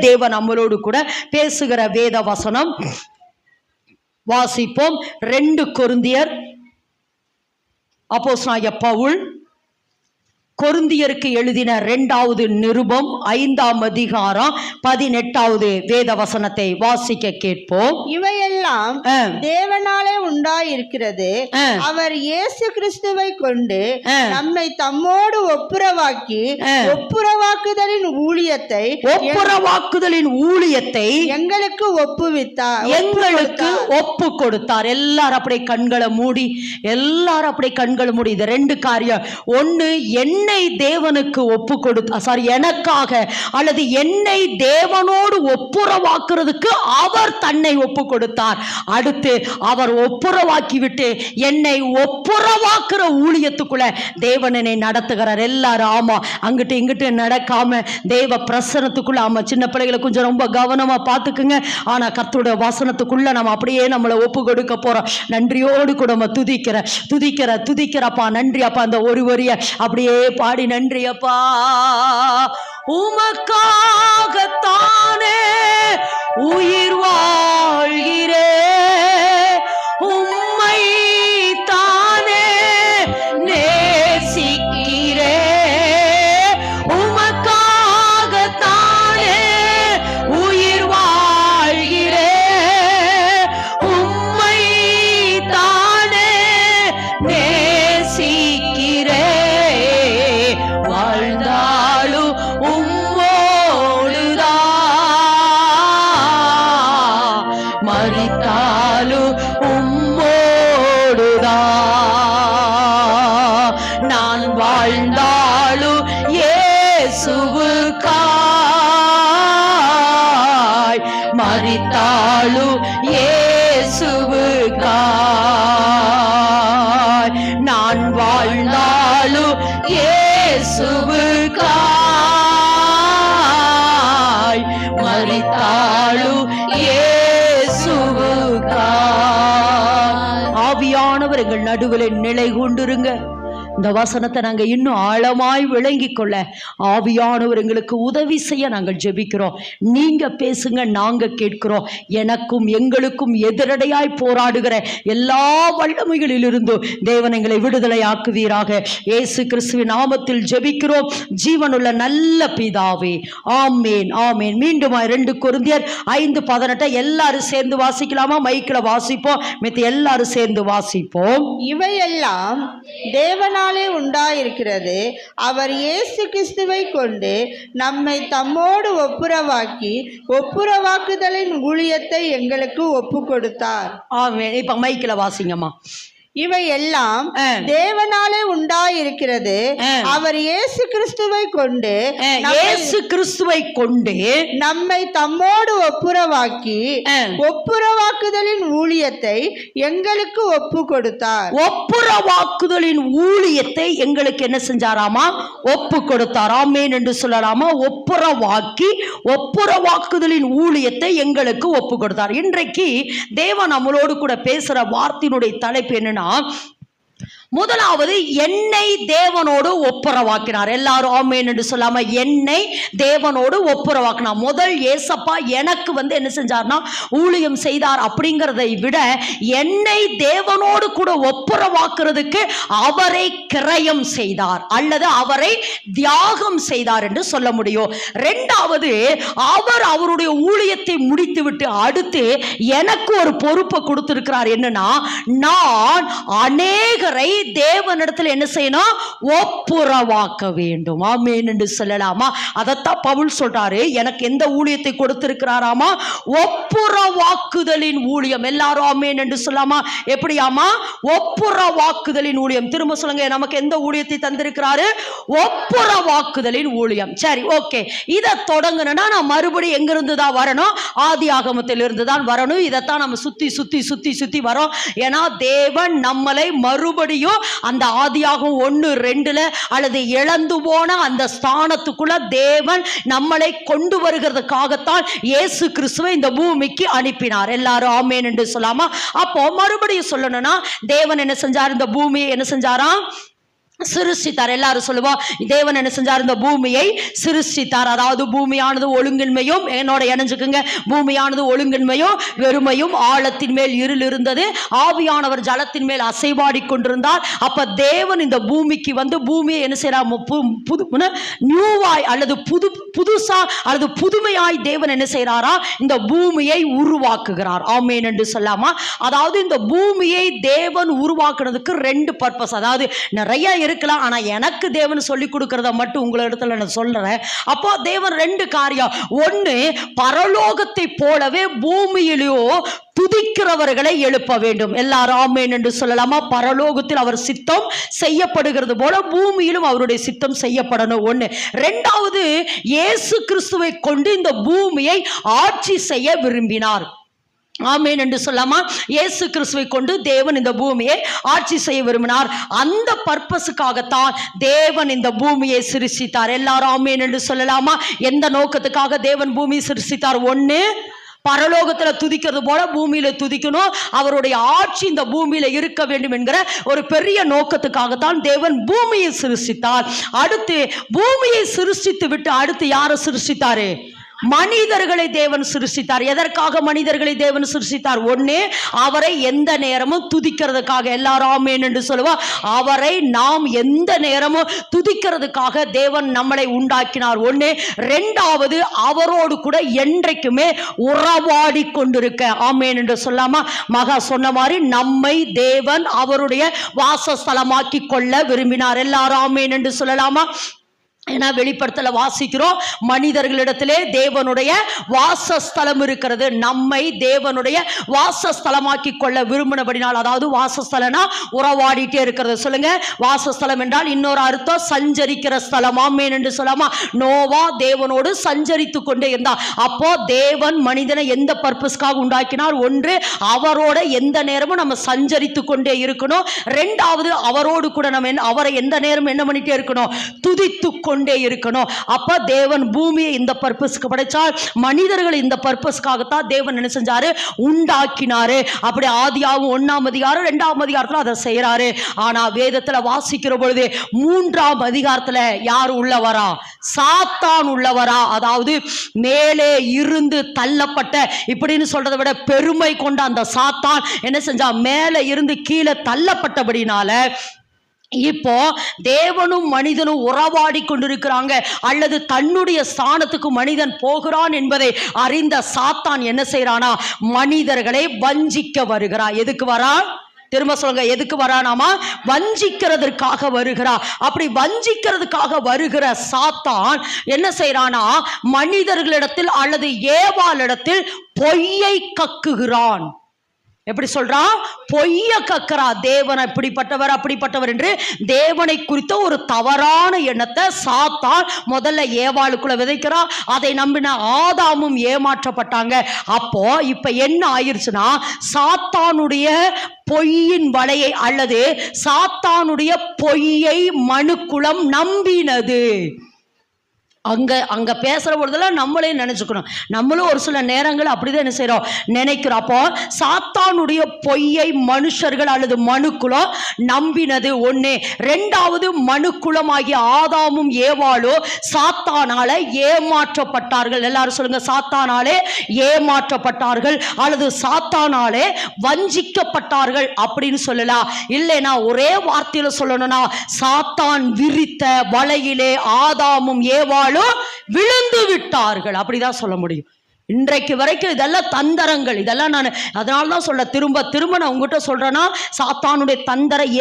தேவன் நம்மளோடு கூட பேசுகிற வேத வசனம் வாசிப்போம். 2 கொரிந்தியர் அப்போஸ்தலனாகிய பவுல் கொரிந்தியருக்கு எழுதின 2வது நிருபம் 5ஆம் அதிகாரம் 18வது வேத வசனத்தை வாசிக்க கேட்போம். இவையெல்லாம் தேவனாலே உண்டாயிருக்கிறது. அவர் இயேசு கிறிஸ்துவை கொண்டு நம்மை தம்மோடு ஒப்புரவாக்குதலின் ஊழியத்தை எங்களுக்கு ஒப்புவித்தார், எங்களுக்கு ஒப்பு கொடுத்தார். எல்லாரும் அப்படியே கண்களை மூடி, இது 2 காரியம். ஒன்னு, என்னை தேவனுக்கு ஒப்பு கொடுத்தா, எனக்காக அல்லது என்னை தேவனோடு ஒப்புரவாக்குறதுக்கு அவர் தன்னை ஒப்பு கொடுத்தார். அடுத்து அவர் ஒப்புரவாக்கி விட்டு என்னை ஒப்புரவாக்குற ஊழியத்துக்குள்ள தேவன் என்னை நடத்துகிறார். எல்லாரும் ஆமா, அங்கிட்டு இங்கிட்டு நடக்காம தேவ பிரசனத்துக்குள்ள, ஆமா சின்ன பிள்ளைகளை கொஞ்சம் ரொம்ப கவனமா பார்த்துக்குங்க. ஆனா கர்த்தருடைய வசனத்துக்குள்ள நம்ம அப்படியே நம்மளை ஒப்பு கொடுக்க போறோம். நன்றியோடு கூட நம்ம துதிக்கிறப்பா, நன்றி அப்பா. அந்த ஒரு வரிய அப்படியே பாடி, நன்றி அப்பா, உமக்காகத்தானே உயிர் வாழ்கிறே, உம்மை தானே நேசிக்கிறே, உமக்காகத்தானே உயிர் வாழ்கிறே, உம்மை தானே நேசிக்கிறே, வாழ்ந்தாலும் உம்மோடுதான், மரித்தாலும் உம்மோடுதான், நான் வாழ்ந்தாலும் இயேசுவுக்காய், மரித்தாலும் இயேசுவுக்காய், நான் வாழ்ந்தாலும் இயேசுவுக்காய், மரித்தாலும் இயேசுவுக்காய். ஆவியானவர் எங்கள் நடுவில் நிலை கொண்டிருங்க. இந்த வசனத்தை நாங்கள் இன்னும் ஆழமாய் விளங்கி கொள்ள ஆவியானவர் எங்களுக்கு உதவி செய்ய நாங்கள் ஜெபிக்கிறோம். நீங்க பேசுங்க, நாங்க கேட்கிறோம். எனக்கும் எங்களுக்கும் எதிரடையாய் போராடுகிற எல்லா வல்லமைகளிலிருந்தும் தேவன் எங்களை விடுதலை ஆக்குவீராக. இயேசு கிறிஸ்துவின் நாமத்தில் ஜெபிக்கிறோம் ஜீவனுள்ள நல்ல பிதாவே, ஆமேன் ஆமேன். மீண்டும் 2 கொரிந்தியர் 5:18 எல்லாரும் சேர்ந்து வாசிக்கலாமா? மைக்கில் வாசிப்போம், மித்த எல்லாரும் சேர்ந்து வாசிப்போம். இவையெல்லாம் தேவனாலே உண்டாயிருக்கிறது. அவர் இயேசு கிறிஸ்துவை கொண்டு நம்மை தம்மோடு ஒப்புரவாக்குதலின் ஊழியத்தை எங்களுக்கு ஒப்பு கொடுத்தார். ஆமென். இப்ப மைக்கில் வாசிங்கம்மா. இவையெல்லாம் தேவனாலே உண்டாயிருக்கிறது. அவர் இயேசு கிறிஸ்துவை கொண்டு நம்மை தம்மோடு ஒப்புரவாக்குதலின் ஊழியத்தை எங்களுக்கு ஒப்பு கொடுத்தார். ஒப்புரவாக்குதலின் ஊழியத்தை எங்களுக்கு என்ன செஞ்சாராமா? ஒப்பு கொடுத்தார். ஆமென் என்று சொல்லலாமா? ஒப்புரவாக்குதலின் ஊழியத்தை எங்களுக்கு ஒப்பு கொடுத்தார். இன்றைக்கு தேவன் நம்மளோடு கூட பேசுற வார்த்தையினுடைய தலைப்பு என்னன்னா, முதலாவது என்னை தேவனோடு ஒப்புரவாக்கினார். எல்லாரும் ஆமென் என்று சொல்லாம என்னை தேவனோடு ஒப்புரவாக்கினார். முதல் ஏசப்பா எனக்கு என்ன செஞ்சார்னா ஊழியம் செய்தார். அப்படிங்கிறதை விட என்னை தேவனோடு கூட ஒப்புரவாக்குறதுக்கு அவரை கிரயம் செய்தார் அல்லது அவரை தியாகம் செய்தார் என்று சொல்ல முடியும். இரண்டாவது, அவர் அவருடைய ஊழியத்தை முடித்துவிட்டு அடுத்து எனக்கு ஒரு பொறுப்பை கொடுத்திருக்கிறார். என்னன்னா, நான் அநேகரை தேவனிடத்தில் என்ன செய்யணும்? ஒப்புரவாக்க வேண்டும். ஆமென் என்று சொல்லலாமா? அதத்தான் பவுல் சொல்றாரு, எனக்கு எந்த ஊழியத்தை கொடுத்திருக்கிறாராமா? ஒப்புரவாக்குதலின் ஊழியம். எல்லாரும் ஆமென் என்று சொல்லாமா? எப்படியாமா? ஒப்புரவாக்குதலின் ஊழியம். திரும்ப சொல்லுங்க, நமக்கு எந்த ஊழியத்தை தந்திருக்கிறாரு? ஒப்புரவாக்குதலின் ஊழியம். சரி, ஓகே. இதை தொடங்கணும்னா நான் மறுபடியும் எங்கிருந்து தான் வரணும்? ஆதி ஆகமத்தில் இருந்து தான் வரணும். இதைத்தான் நம்ம சுத்தி வரோம். ஏன்னா தேவன் நம்மளை மறுபடியும் அந்த ஆதியாகமம் 1:2 அல்லது இழந்து போன அந்த ஸ்தானத்துக்குள்ள தேவன் நம்மளை கொண்டு வருகிறதுக்காகத்தான் இயேசு கிறிஸ்துவை இந்த பூமிக்கு அனுப்பினார். எல்லாரும் ஆமென் என்று சொல்லாமா? அப்போ மறுபடியும் சொல்லணும்னா தேவன் என்ன செஞ்சார்? இந்த பூமியை என்ன செஞ்சாராம்? சிருஷ்டித்தார். எல்லாரும் சொல்லுவா, தேவன் என்ன செஞ்சார்? இந்த பூமியை சிருஷ்டித்தார். அதாவது பூமியானது ஒழுங்கின்மையும், என்னோட இணைஞ்சுக்குங்க, பூமியானது ஒழுங்கின்மையும் வெறுமையும், ஆழத்தின் மேல் இருள் இருந்தது, ஆவியானவர் ஜலத்தின் மேல் அசைவாடி கொண்டிருந்தார். அப்ப தேவன் இந்த பூமிக்கு வந்து பூமியை என்ன செய்யறார்? நியூவாய் அல்லது புதுசா அல்லது புதுமையாய் தேவன் என்ன செய்யறாரா? இந்த பூமியை உருவாக்குகிறார். ஆமேன் என்று சொல்லாமா? அதாவது இந்த பூமியை தேவன் உருவாக்குறதுக்கு ரெண்டு பர்பஸ். அதாவது நிறைய இருக்கலாம், ஆனா எனக்கு தேவன் சொல்லி கொடுக்கறத மட்டும் உங்களிடத்துல நான் சொல்றேன். அப்போ தேவன் ரெண்டு காரியம். ஒண்ணு, பரலோகத்தை போலவே பூமியிலோ துதிக்கிறவர்களை எழுப்ப வேண்டும். எல்லாரும் ஆமென் என்று சொல்லலாமா? பரலோகத்தில் அவர் சித்தம் செய்யப்படுகிறது போல பூமியிலும் அவருடைய சித்தம் செய்யப்படணும். ஒண்ணு. ரெண்டாவது, இயேசு கிறிஸ்துவை கொண்டு இந்த பூமியை ஆட்சி செய்ய விரும்பினார். ஆமென் என்று சொல்லாமா? இயேசு கிறிஸ்துவை கொண்டு தேவன் இந்த பூமியை ஆட்சி செய்ய விரும்பினார். அந்த பர்பஸுக்காகத்தான் தேவன் இந்த பூமியை சிருஷ்டித்தார். எல்லாரும் ஆமென் என்று சொல்லலாமா? எந்த நோக்கத்துக்காக தேவன் பூமியை சிருஷ்டித்தார்? ஒண்ணு, பரலோகத்துல துதிக்கிறது போல பூமியில துதிக்கணும், அவருடைய ஆட்சி இந்த பூமியில இருக்க வேண்டும் என்கிற ஒரு பெரிய நோக்கத்துக்காகத்தான் தேவன் பூமியை சிருஷ்டித்தார். அடுத்து பூமியை சிருஷ்டித்து விட்டு அடுத்து யாரை சிருஷ்டித்தாரு? மனிதர்களை தேவன் சிருஷ்டித்தார். எதற்காக மனிதர்களை தேவன் சிருஷ்டித்தார்? ஒண்ணு, அவரை எந்த நேரமும் துதிக்கிறதுக்காக. எல்லாரும் ஆமென் என்று சொல்லுவா. அவரை நாம் எந்த நேரமும் துதிக்கிறதுக்காக தேவன் நம்மளை உண்டாக்கினார். ஒண்ணு. ரெண்டாவது, அவரோடு கூட என்றைக்குமே உறவாடி கொண்டிருக்க. ஆமென் என்று சொல்லாமா? மகா சொன்ன மாதிரி நம்மை தேவன் அவருடைய வாசஸ்தலமாக்கி கொள்ள விரும்பினார். எல்லாரும் ஆமென் என்று சொல்லலாமா? ஏன்னா வெளிப்படுத்தல வாசிக்கிறோம், மனிதர்களிடத்திலே தேவனுடைய வாசஸ்தலம் இருக்கிறது. நம்மை தேவனுடைய வாசஸ்தலமாக்கி கொள்ள விரும்பினபடினால், அதாவது வாசஸ்தலனா உறவாடிட்டே இருக்கிறது. சொல்லுங்க, வாசஸ்தலம் என்றால் இன்னொரு அர்த்தம் சஞ்சரிக்கிற ஸ்தலம். ஆமென் என்று சொல்லாமா? நோவா தேவனோடு சஞ்சரித்து கொண்டே இருந்தார். அப்போ தேவன் மனிதனை எந்த பர்பஸ்க்காக உண்டாக்கினார்? ஒன்று, அவரோட எந்த நேரமும் நம்ம சஞ்சரித்து கொண்டே இருக்கணும். ரெண்டாவது, அவரோடு கூட நம்ம அவரை எந்த நேரம் என்ன பண்ணிட்டே இருக்கணும்? துதித்து கொண்டே இருக்கணும். அப்ப தேவன் பூமியை இந்த பர்பஸ்க்கு படைச்சார். மனிதர்கள் இந்த பர்பஸ்க்காகத்தான் தேவன் என்ன செஞ்சாரு? உண்டாக்கினாரு. அப்படி ஆதியாகமம் 1ஆம் அதிகாரம் 2ஆம் அதிகாரத்துல அதை செய்யறாரு. ஆனா வேதத்துல வாசிக்கிற பொழுது 3ஆம் அதிகாரத்துல யார் உள்ளவரா? சாத்தான் உள்ளவரா? அதாவது மேலே இருந்து தள்ளப்பட்ட, இப்படின்னு சொல்றதை விட பெருமை கொண்ட அந்த சாத்தான் என்ன செஞ்சா? மேலே இருந்து கீழே தள்ளப்பட்டபடினால இப்போ தேவனும் மனிதனும் உறவாடி கொண்டிருக்கிறாங்க, அல்லது தன்னுடைய ஸ்தானத்துக்கு மனிதன் போகிறான் என்பதை அறிந்த சாத்தான் என்ன செய்யறானா? மனிதர்களை வஞ்சிக்க வருகிறான். எதுக்கு வரா? திரும்ப சொல்லுங்க, எதுக்கு வரானாமா? வஞ்சிக்கிறதுக்காக வருகிறா. அப்படி வஞ்சிக்கிறதுக்காக வருகிற சாத்தான் என்ன செய்யறானா? மனிதர்களிடத்தில் அல்லது ஏவாளிடத்தில் பொய்யை கக்குகிறான். எப்படி சொல்றான்? பொய்ய கக்கரா. தேவன் இப்படிப்பட்டவர் அப்படிப்பட்டவர் என்று தேவனை குறித்த ஒரு தவறான எண்ணத்தை சாத்தான் முதல்ல ஏவாளுக்குள்ள விதைக்கிறா. அதை நம்பின ஆதாமும் ஏமாற்றப்பட்டாங்க. அப்போ இப்ப என்ன ஆயிருச்சுன்னா, சாத்தானுடைய பொய்யின் வலையை அல்லது சாத்தானுடைய பொய்யை மனுக்குலம் நம்பினது. அங்க பேசுற பொழுதெல்லாம் நம்மளே நினைச்சுக்கணும். நம்மளும் ஒரு சில நேரங்கள் அப்படிதான் என்ன செய்யறோம்? நினைக்கிறோம். அப்போ சாத்தானுடைய பொய்யை மனுஷர்கள் அல்லது மனுக்குலம் நம்பினது ஒண்ணு. ரெண்டாவது, மனுக்குலம் ஆகிய ஆதாமும் ஏவாளோ சாத்தானால ஏமாற்றப்பட்டார்கள். எல்லாரும் சொல்லுங்க, சாத்தானாலே ஏமாற்றப்பட்டார்கள் அல்லது சாத்தானாலே வஞ்சிக்கப்பட்டார்கள் அப்படின்னு சொல்லலாம். இல்லைன்னா ஒரே வார்த்தையில சொல்லணும்னா, சாத்தான் விரித்த வலையிலே ஆதாமும் ஏவாளும் விழுந்து விட்டார்கள். அப்படிதான் சொல்ல முடியும். இன்றைக்கு வரைக்கும் இதெல்லாம் தந்திரங்கள். இதெல்லாம் நான் அதனால்தான் சொல்ல திரும்ப திரும்ப நான் உங்ககிட்ட சொல்றேன்னா, சாத்தானுடைய தந்திரம்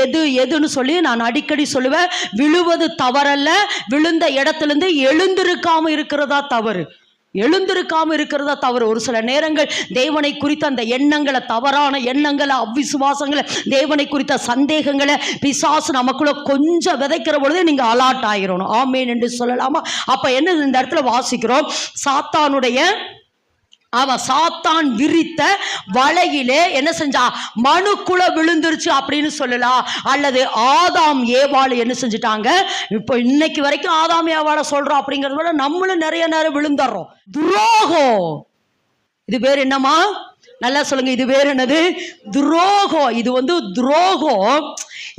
எதுன்னு சொல்லி நான் அடிக்கடி சொல்லுவேன். விழுவது தவறல்ல, விழுந்த இடத்திலிருந்து எழுந்திருக்காம இருக்கிறதா தவறு. எழுந்திருக்காம இருக்கிறதா தவறு. ஒரு சில நேரங்கள் தேவனை குறித்த அந்த எண்ணங்களை, தவறான எண்ணங்களை, அவ்விசுவாசங்களை, தேவனை குறித்த சந்தேகங்களை பிசாசு நமக்குள்ள கொஞ்சம் விதைக்கிற பொழுது நீங்க அலர்ட் ஆகிரணும். ஆமேன் என்று சொல்லலாமா? அப்ப என்ன இந்த இடத்துல வாசிக்கிறோம்? சாத்தான் விரித்த வலையிலே என்ன செஞ்சா? மனுக்குல விழுந்துருச்சு அப்படின்னு சொல்லலாம். அல்லது ஆதாம் ஏவாள் என்ன செஞ்சுட்டாங்க? இப்போ இன்னைக்கு வரைக்கும் ஆதாம் ஏவாளை சொல்றோம் அப்படிங்கறத விட நம்மளும் நிறைய நேரம் விழுந்துடுறோம். துரோகம். இது பேர் என்னமா? நல்லா சொல்லுங்க, இது வேற என்னது? துரோகம். இது வந்து துரோகம்.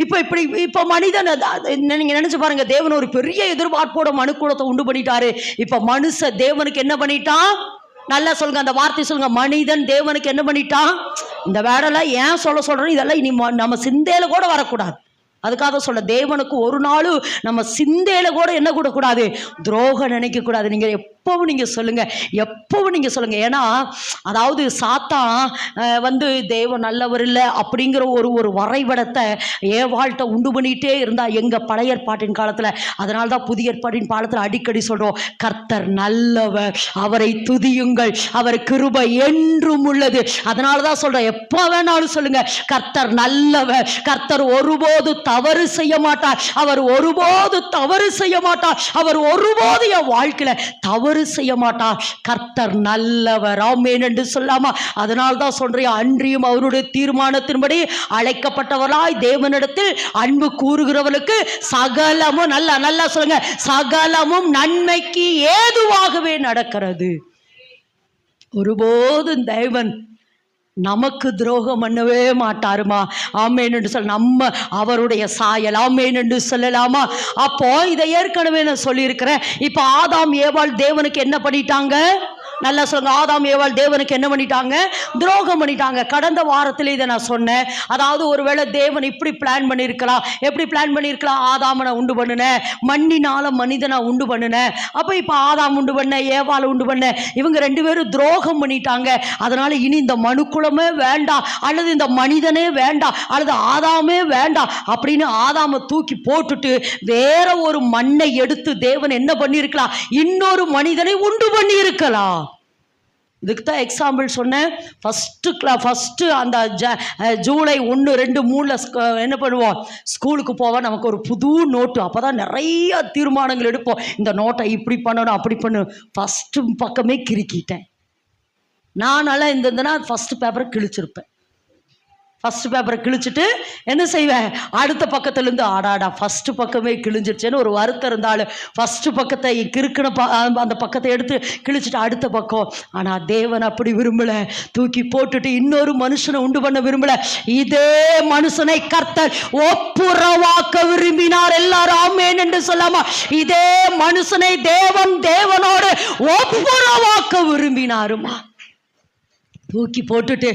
இப்ப மனிதன் நீங்க நினைச்சு பாருங்க, தேவன் ஒரு பெரிய எதிர்பார்ப்போட மனுக்குலத்தை உண்டு பண்ணிட்டாரு. இப்ப மனுஷ தேவனுக்கு என்ன பண்ணிட்டான்? நல்லா சொல்லுங்க, அந்த வார்த்தை சொல்லுங்க. மனிதன் தேவனுக்கு என்ன பண்ணிட்டான்? இந்த வேடெல்லாம் ஏன் சொல்றோம், இதெல்லாம் இனி நம்ம சிந்தையில கூட வரக்கூடாது. அதுக்காக சொல்ல, தேவனுக்கு ஒரு நாள் நம்ம சிந்தையில கூட என்ன கூடாது? துரோகம் நினைக்க கூடாது. நீங்க எப்பவும் நீங்க சொல்லுங்க, எப்பவும் நீங்க சொல்லுங்க. ஏன்னா அதாவது சாத்தான் வந்து தேவன் நல்லவர் இல்லை அப்படிங்கிற ஒரு வரைபடத்தை ஏவாள்கிட்ட உண்டு பண்ணிட்டே இருந்தா எங்க பழைய ஏற்பாட்டின் காலத்துல. அதனால தான் புதிய ஏற்பாட்டின் காலத்துல அடிக்கடி சொல்றோம், கர்த்தர் நல்லவர், அவரை துதியுங்கள், அவர் கிருபை என்றும் உள்ளது. அதனாலதான் சொல்றேன், எப்ப வேணாலும் சொல்லுங்க, கர்த்தர் நல்லவர், கர்த்தர் ஒருபோது தவறு செய்ய மாட்டார், அவர் ஒருபோது தவறு செய்ய மாட்டார், அவர் ஒருபோது என் வாழ்க்கையில தவறு செய்ய மாட்டார், கர்த்தர் நல்லவர். ஆமென் என்று சொல்லாமா? அதனால்தான் சொல்றேன், அன்றியும் அவருடைய தீர்மானத்தின்படி அழைக்கப்பட்டவர்களாய் தேவனிடத்தில் அன்பு கூறுகிறவர்களுக்கு சகலமும், நல்லா சொல்லுங்க, சகலமும் நன்மைக்கு ஏதுவாகவே நடக்கிறது. ஒருபோதும் தேவன் நமக்கு துரோகம் பண்ணவே மாட்டாருமா. ஆமேன் என்று சொல்ல, நம்ம அவருடைய சாயல். ஆமேன் என்று சொல்லலாமா? அப்போ இதை ஏற்கனவே நான் சொல்லியிருக்கிறேன். இப்போ ஆதாம் ஏவாள் தேவனுக்கு என்ன பண்ணிட்டாங்க? நல்லா சொல்லுங்க, ஆதாம் ஏவாள் தேவனுக்கு என்ன பண்ணிட்டாங்க? துரோகம் பண்ணிட்டாங்க. கடந்த வாரத்தில் இதை நான் சொன்னேன். அதாவது ஒருவேளை தேவன் இப்படி பிளான் பண்ணியிருக்கலாம். எப்படி பிளான் பண்ணியிருக்கலாம்? ஆதாமனை உண்டு பண்ணினேன், மண்ணினால மனிதனை உண்டு பண்ணினேன். அப்போ இப்போ ஆதாம் உண்டு பண்ண, ஏவாளை உண்டு பண்ண, இவங்க ரெண்டு பேரும் துரோகம் பண்ணிட்டாங்க. அதனால இனி இந்த மனுக்குலமே வேண்டாம், அல்லது இந்த மனிதனே வேண்டாம், அல்லது ஆதாமே வேண்டாம் அப்படின்னு ஆதாமை தூக்கி போட்டுட்டு வேற ஒரு மண்ணை எடுத்து தேவன் என்ன பண்ணியிருக்கலாம்? இன்னொரு மனிதனை உண்டு பண்ணி இருக்கலாம். இதுக்கு தான் எக்ஸாம்பிள் சொன்னேன். ஃபஸ்ட்டு அந்த ஜூலை 1, 2, 3 என்ன பண்ணுவோம்? ஸ்கூலுக்கு போவோம். நமக்கு ஒரு புது நோட்டு. அப்போ தான் நிறைய தீர்மானங்கள் எடுப்போம். இந்த நோட்டை இப்படி பண்ணணும், அப்படி பண்ணணும். ஃபஸ்ட்டு பக்கமே கிறுக்கிட்டேன். நான் நல்லா இருந்ததுன்னா ஃபஸ்ட்டு பேப்பரை கிழிச்சிருப்பேன். ஃபஸ்ட்டு பேப்பரை கிழிச்சிட்டு என்ன செய்வேன்? அடுத்த பக்கத்துலேருந்து ஆடாடா ஃபஸ்ட்டு பக்கமே கிழிஞ்சிருச்சேன்னு ஒரு வருத்தம் இருந்தாலும் ஃபஸ்ட்டு பக்கத்தை கிறுக்கின அந்த பக்கத்தை எடுத்து கிழிச்சிட்டு அடுத்த பக்கம். ஆனால் தேவன் அப்படி விரும்பலை. தூக்கி போட்டுட்டு இன்னொரு மனுஷனை உண்டு பண்ண விரும்பலை. இதே மனுஷனை கர்த்தர் ஒப்புரவாக்க விரும்பினார். எல்லாரும் ஆமென் என்று சொல்லாமா? இதே மனுஷனை தேவனோடு ஒப்புரவாக்க விரும்பினாருமா. தூக்கி போட்டுட்டு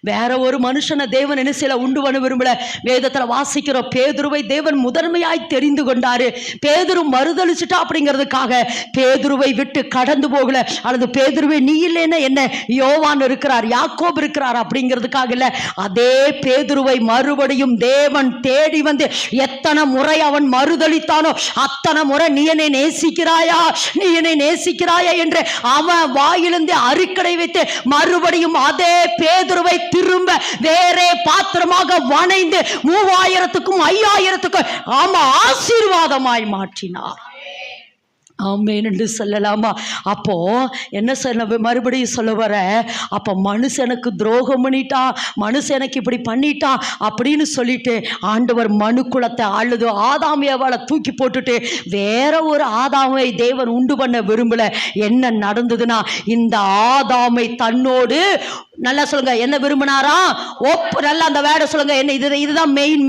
வேற ஒரு மனுஷனை தேவன் என்ன செய்யல? உண்டு பண்ண விரும்பல. வேதத்தில் வாசிக்கிறோம், பேதுருவை தேவன் முதன்மையாய் தெரிந்து கொண்டாரு. பேதுரு மறுதளிச்சுட்டா அப்படிங்கிறதுக்காக பேதுருவை விட்டு கடந்து போகல. அல்லது பேதுருவை நீ இல்லைன்னா என்ன, யோவான் இருக்கிறார், யாக்கோப் இருக்கிறார் அப்படிங்கிறதுக்காக இல்லை. அதே பேதுருவை மறுபடியும் தேவன் தேடி வந்து எத்தனை முறை அவன் மறுதளித்தானோ அத்தனை முறை நீ என்னை நேசிக்கிறாயா, நீ என்னை நேசிக்கிறாயா என்று அவன் வாயிலிருந்து அரிக்கடை வைத்து மறுபடியும் அதே பேதுருவை திரும்ப வேறே பாத்திரமாக வணைந்து 3000க்கும் 5000க்கும் ஆசீர்வாதமாய் மாற்றினார். ஆமென் என்று சொல்லலாமா? அப்போ என்ன சொல்ல, மறுபடியும் சொல்ல வர, அப்போ மனுஷனுக்கு துரோகம் பண்ணிட்டான், மனுஷனுக்கு இப்படி பண்ணிட்டான் அப்படின்னு சொல்லிட்டு ஆண்டவர் மனுக்குலத்தை அல்லது ஆதாம் ஏவாளை தூக்கி போட்டுட்டு வேற ஒரு ஆதாமை தேவன் உண்டு பண்ண விரும்பல. என்ன நடந்ததுன்னா, இந்த ஆதாமை தன்னோடு நல்லா சொல்லுங்க, என்ன விரும்பினாரா? நல்லா அந்த வேடை சொல்லுங்க, என்ன இதுதான் மெயின்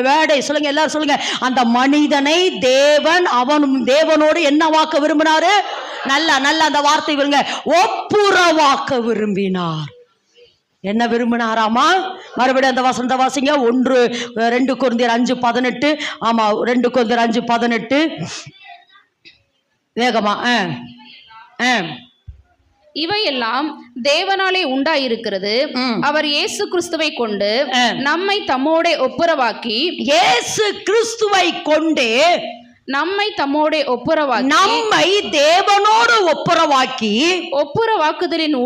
வேடை சொல்லுங்க, எல்லாரும் சொல்லுங்க. அந்த மனிதனை தேவனோடு என்ன வாக்க விரும்பினாரு? நல்லா அந்த வார்த்தை விருங்க, ஒப்புரவாக்க விரும்பினார். என்ன விரும்பினாராமா? மறுபடியும் அந்த வசந்த வாசிங்க. 2 கொரிந்தியர் 5:18. ஆமா, 2 கொரிந்தியர் 5:18 வேகமா. இவையெல்லாம் தேவனாலே உண்டாயிருக்கிறது, அவர் இயேசு கிறிஸ்துவை கொண்டு நம்மை தம்மோட ஒப்புரவாக்கி, இயேசு கிறிஸ்துவை கொண்டு நம்மை தம்மோட ஒப்புரவாக்கி, நம்மை தேவனோடு ஒப்புரவாக்கி ஒப்புரவாக்குதலின்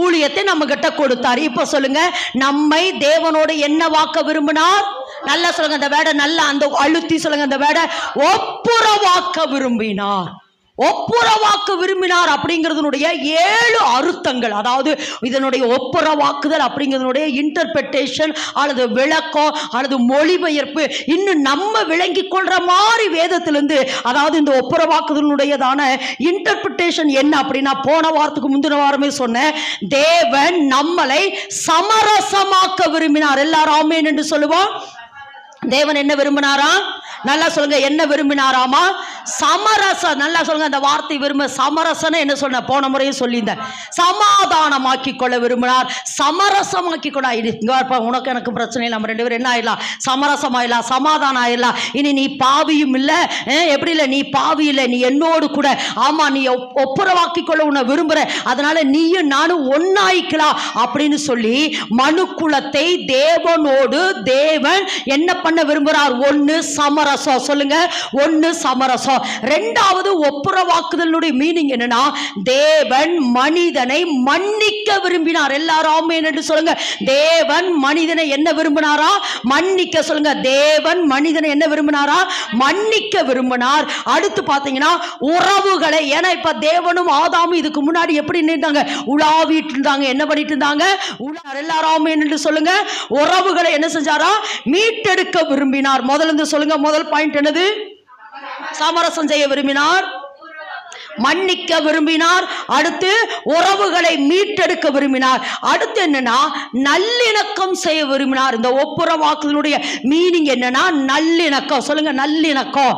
ஊழியத்தை நம்ம கிட்ட கொடுத்தார். இப்ப சொல்லுங்க, நம்மை தேவனோடு என்ன வாக்க விரும்பினார்? நல்லா சொல்லுங்க அந்த வேட, நல்லா அந்த அழுத்தி சொல்லுங்க அந்த வேட, ஒப்புரவாக்க விரும்பினார். ஒப்புரவாக்க விரும்பினார் அப்படிங்கிறதுனுடைய 7 அர்த்தங்கள், அதாவது இதனுடைய ஒப்புரவாக்குதல் அப்படிங்கிறதுனுடைய இன்டர்பிரேஷன் அல்லது விளக்கம் அல்லது மொழிபெயர்ப்பு இன்னும் நம்ம விளங்கி கொள்ற மாதிரி வேதத்திலிருந்து, அதாவது இந்த ஒப்புரவாக்குதலுடையதான இன்டர்பிரேஷன் என்ன அப்படின்னா, போன வாரத்துக்கு முந்தின வாரமே சொன்னேன், தேவன் நம்மளை சமரசமாக்க விரும்பினார். எல்லாரும் ஆமென் என்று சொல்லுவோம். தேவன் என்ன விரும்பினாரா? நல்லா சொல்லுங்க, என்ன விரும்பினாராமா? சமரசம். நல்லா சொல்லுங்க அந்த வார்த்தை விரும்ப. சமரசன என்ன சொன்ன, போன முறையும் சொல்லியிருந்தேன். சமாதானமாக்கி கொள்ள விரும்பினார், சமரசமாக்கி கொள்ள. உனக்கு எனக்கு பிரச்சனை இல்லை, நம்ம 2 பேரும் என்ன ஆயிடலாம், சமரசமாயிடலாம், சமாதானம் ஆயிடலாம். இனி நீ பாவியும் இல்லை, எப்படி இல்லை, நீ பாவி இல்லை, நீ என்னோடு கூட, ஆமா நீ ஒப்புரவாக்கி கொள்ள உன்னை விரும்புற, அதனால நீயும் நானும் ஒன்னாயிக்கலாம் அப்படின்னு சொல்லி மனுக்குலத்தை தேவனோடு தேவன் என்ன பண்ண விரும்புகிறார்? 1 சமரசம். சொல்லுங்க, 1 சமரசம். 2வது ஒப்புரவாக்குதலுடைய மீனிங் என்னன்னா, தேவன் மனிதனை மன்னிக்க விரும்பினார். எல்லாரும் ஆமென் என்று சொல்லுங்க. தேவன் மனிதனை என்ன விரும்பினாரா? மன்னிக்க. சொல்லுங்க, தேவன் மனிதனை என்ன விரும்பினாரா? மன்னிக்க விரும்பினார். அடுத்து பாத்தீங்கன்னா உறவுகளை, ஏன்னா இப்ப தேவனும் ஆதாமும் இதுக்கு முன்னாடி எப்படி இருந்தாங்க? உலாவிட்டு இருந்தாங்க. என்ன பண்ணிட்டு இருந்தாங்க? எல்லாரும் ஆமென் என்று சொல்லுங்க. உறவுகளை என்ன செஞ்சாரா? மீட்டெடுக்க விரும்பினார். முதல்ல சொல்லுங்க, முதல் பாயிண்ட் என்னது? சமரசம் செய்ய விரும்பினார், மன்னிக்க விரும்பினார், அடுத்து உறவுகளை மீட்டெடுக்க விரும்பினார், அடுத்து என்னன்னா நல்லிணக்கம் செய்ய விரும்பினார். இந்த ஒப்புரவாக்குதலுடைய மீனிங் என்னன்னா நல்லிணக்கம். சொல்லுங்க, நல்லிணக்கம்.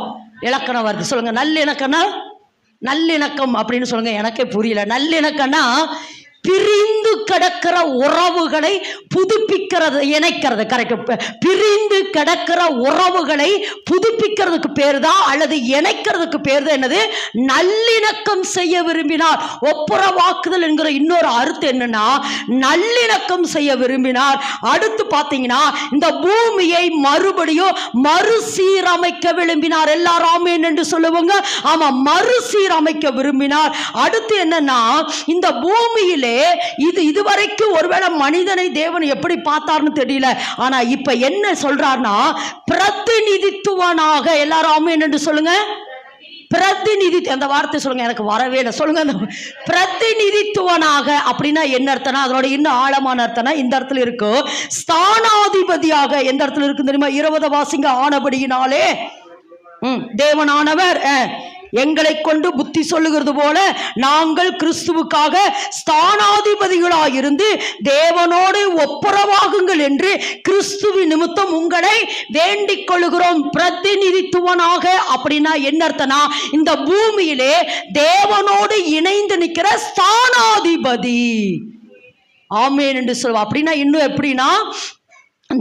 இலக்கணம் வருது. சொல்லுங்க, நல்லிணக்கம்னா, நல்லிணக்கம் அப்படின்னு சொல்லுங்க. எனக்கே புரியல. நல்லிணக்கம்னா பிரிந்து கிடக்கிற உறவுகளை புதுப்பிக்கிறது, இணைக்கிறது. கரெக்ட். பிரிந்து கிடக்கிற உறவுகளை புதுப்பிக்கிறதுக்கு பேர் தான், அல்லது இணைக்கிறதுக்கு பேர் தான் என்னது? நல்லிணக்கம் செய்ய விரும்பினார். ஒப்புரவாக்குதல் என்கிற இன்னொரு அர்த்தம் என்னன்னா நல்லிணக்கம் செய்ய விரும்பினார். அடுத்து பார்த்தீங்கன்னா இந்த பூமியை மறுபடியும் மறுசீரமைக்க விரும்பினார். எல்லாரும் ஆமென் என்று சொல்லுவாங்க. ஆமா, மறுசீரமைக்க விரும்பினார். அடுத்து என்னன்னா இந்த பூமியிலே இதுவரைக்கும் ஒருவேளை மனிதனை தேவன் எப்படி பார்த்தார்னு தெரியல, ஆனா இப்ப என்ன சொல்றார்னா பிரதிநிதித்துவனாக. எல்லாரும் ஆமென் என்று சொல்லுங்க. பிரதிநிதி, அந்த வார்த்தை சொல்லுங்க, எனக்கு வரவே இல்லை. சொல்லுங்க, பிரதிநிதித்துவனாக அப்படின்னா என்ன அர்த்தம்னா, அதனோட இன்னும் ஆழமான அர்த்தம்னா இந்த இடத்துல இருக்கு. ஸ்தானாதிபதியாக எந்த இடத்துல இருக்கு தெரியுமா? 20 வாசிங்க. ஆனபடியினாலே தேவனானவர் எங்களை கொண்டு புத்தி சொல்லுகிறது போல நாங்கள் கிறிஸ்துவுக்காக ஸ்தானாதிபதிகளாயிருந்து தேவனோடு ஒப்புரவாகுங்கள் என்று கிறிஸ்துவின் நிமித்தம் உங்களை வேண்டிக் கொள்கிறோம். பிரதிநிதித்துவனாக அப்படின்னா என்ன அர்த்தம்னா இந்த பூமியிலே தேவனோடு இணைந்து நிற்கிற ஸ்தானாதிபதி. ஆமென் என்று சொல்லுவா. அப்படின்னா இன்னும் எப்படின்னா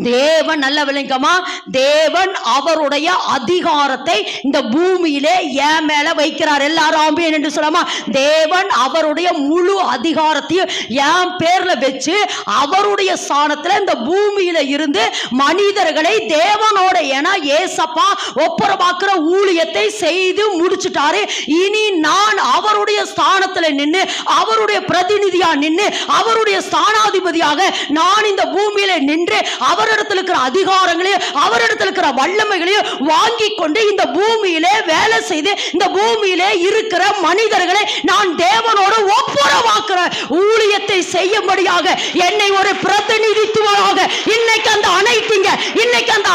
தேவன், நல்ல விளங்கமா, தேவன் அவருடைய அதிகாரத்தை இந்த பூமியிலே என் மேல வைக்கிறார். எல்லாரும் ஆமென் என்று சொல்லாமா. தேவன் அவருடைய முழு அதிகாரத்தையும் என் பேர்ல வச்சு அவருடைய ஸ்தானத்துல இந்த பூமியில இருந்து மனிதர்களை தேவனோட, ஏன்னா ஏசப்பா ஒப்புரவாக்குற ஊழியத்தை செய்து முடிச்சுட்டாரு. இனி நான் அவருடைய ஸ்தானத்துல நின்று, அவருடைய பிரதிநிதியா நின்று, அவருடைய ஸ்தானாதிபதியாக நான் இந்த பூமியில நின்று அவரிடத்தில் இருக்கிற அதிகாரங்களையும் அவரிடத்தில் இருக்கிற வல்லமைகளையும் வாங்கி கொண்டு இந்த பூமியிலே வேலை செய்து இந்த பூமியிலே இருக்கிற மனிதர்களை நான் தேவனோடு ஒப்புரவாக்குற ஊழியத்தை செய்யும்படியாக என்னை ஒரு பிரதிநிதித்துவமாக இன்னைக்கு அந்த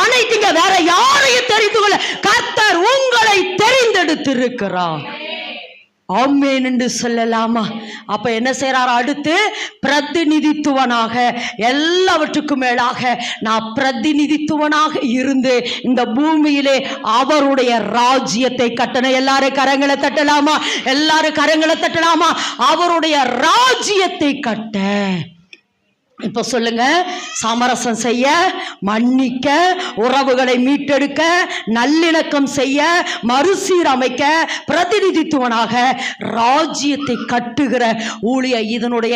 அனைத்தீங்க வேற யாரையும் தெரிந்து கொள்ள கர்த்தர் உங்களை தெரிந்தெடுத்திருக்கிறார். ஆமென் என்று சொல்லலாமா? அப்ப என்ன செய்யறார்? அடுத்து பிரதிநிதித்துவனாக, எல்லாவற்றுக்கும் மேலாக நான் பிரதிநிதித்துவனாக இருந்து இந்த பூமியிலே அவருடைய ராஜ்யத்தை கட்டணும். எல்லாரும் கரங்களை தட்டலாமா? எல்லாரும் கரங்களை தட்டலாமா? அவருடைய ராஜ்யத்தை கட்ட. இப்ப சொல்லுங்க, சமரசம் செய்ய, மன்னிக்க, உறவுகளை மீட்டெடுக்க, நல்லிணக்கம் செய்ய, மறுசீரமைக்க, பிரதிநிதித்துவனாக ராஜ்யத்தை கட்டுகிற ஊழிய, இதனுடைய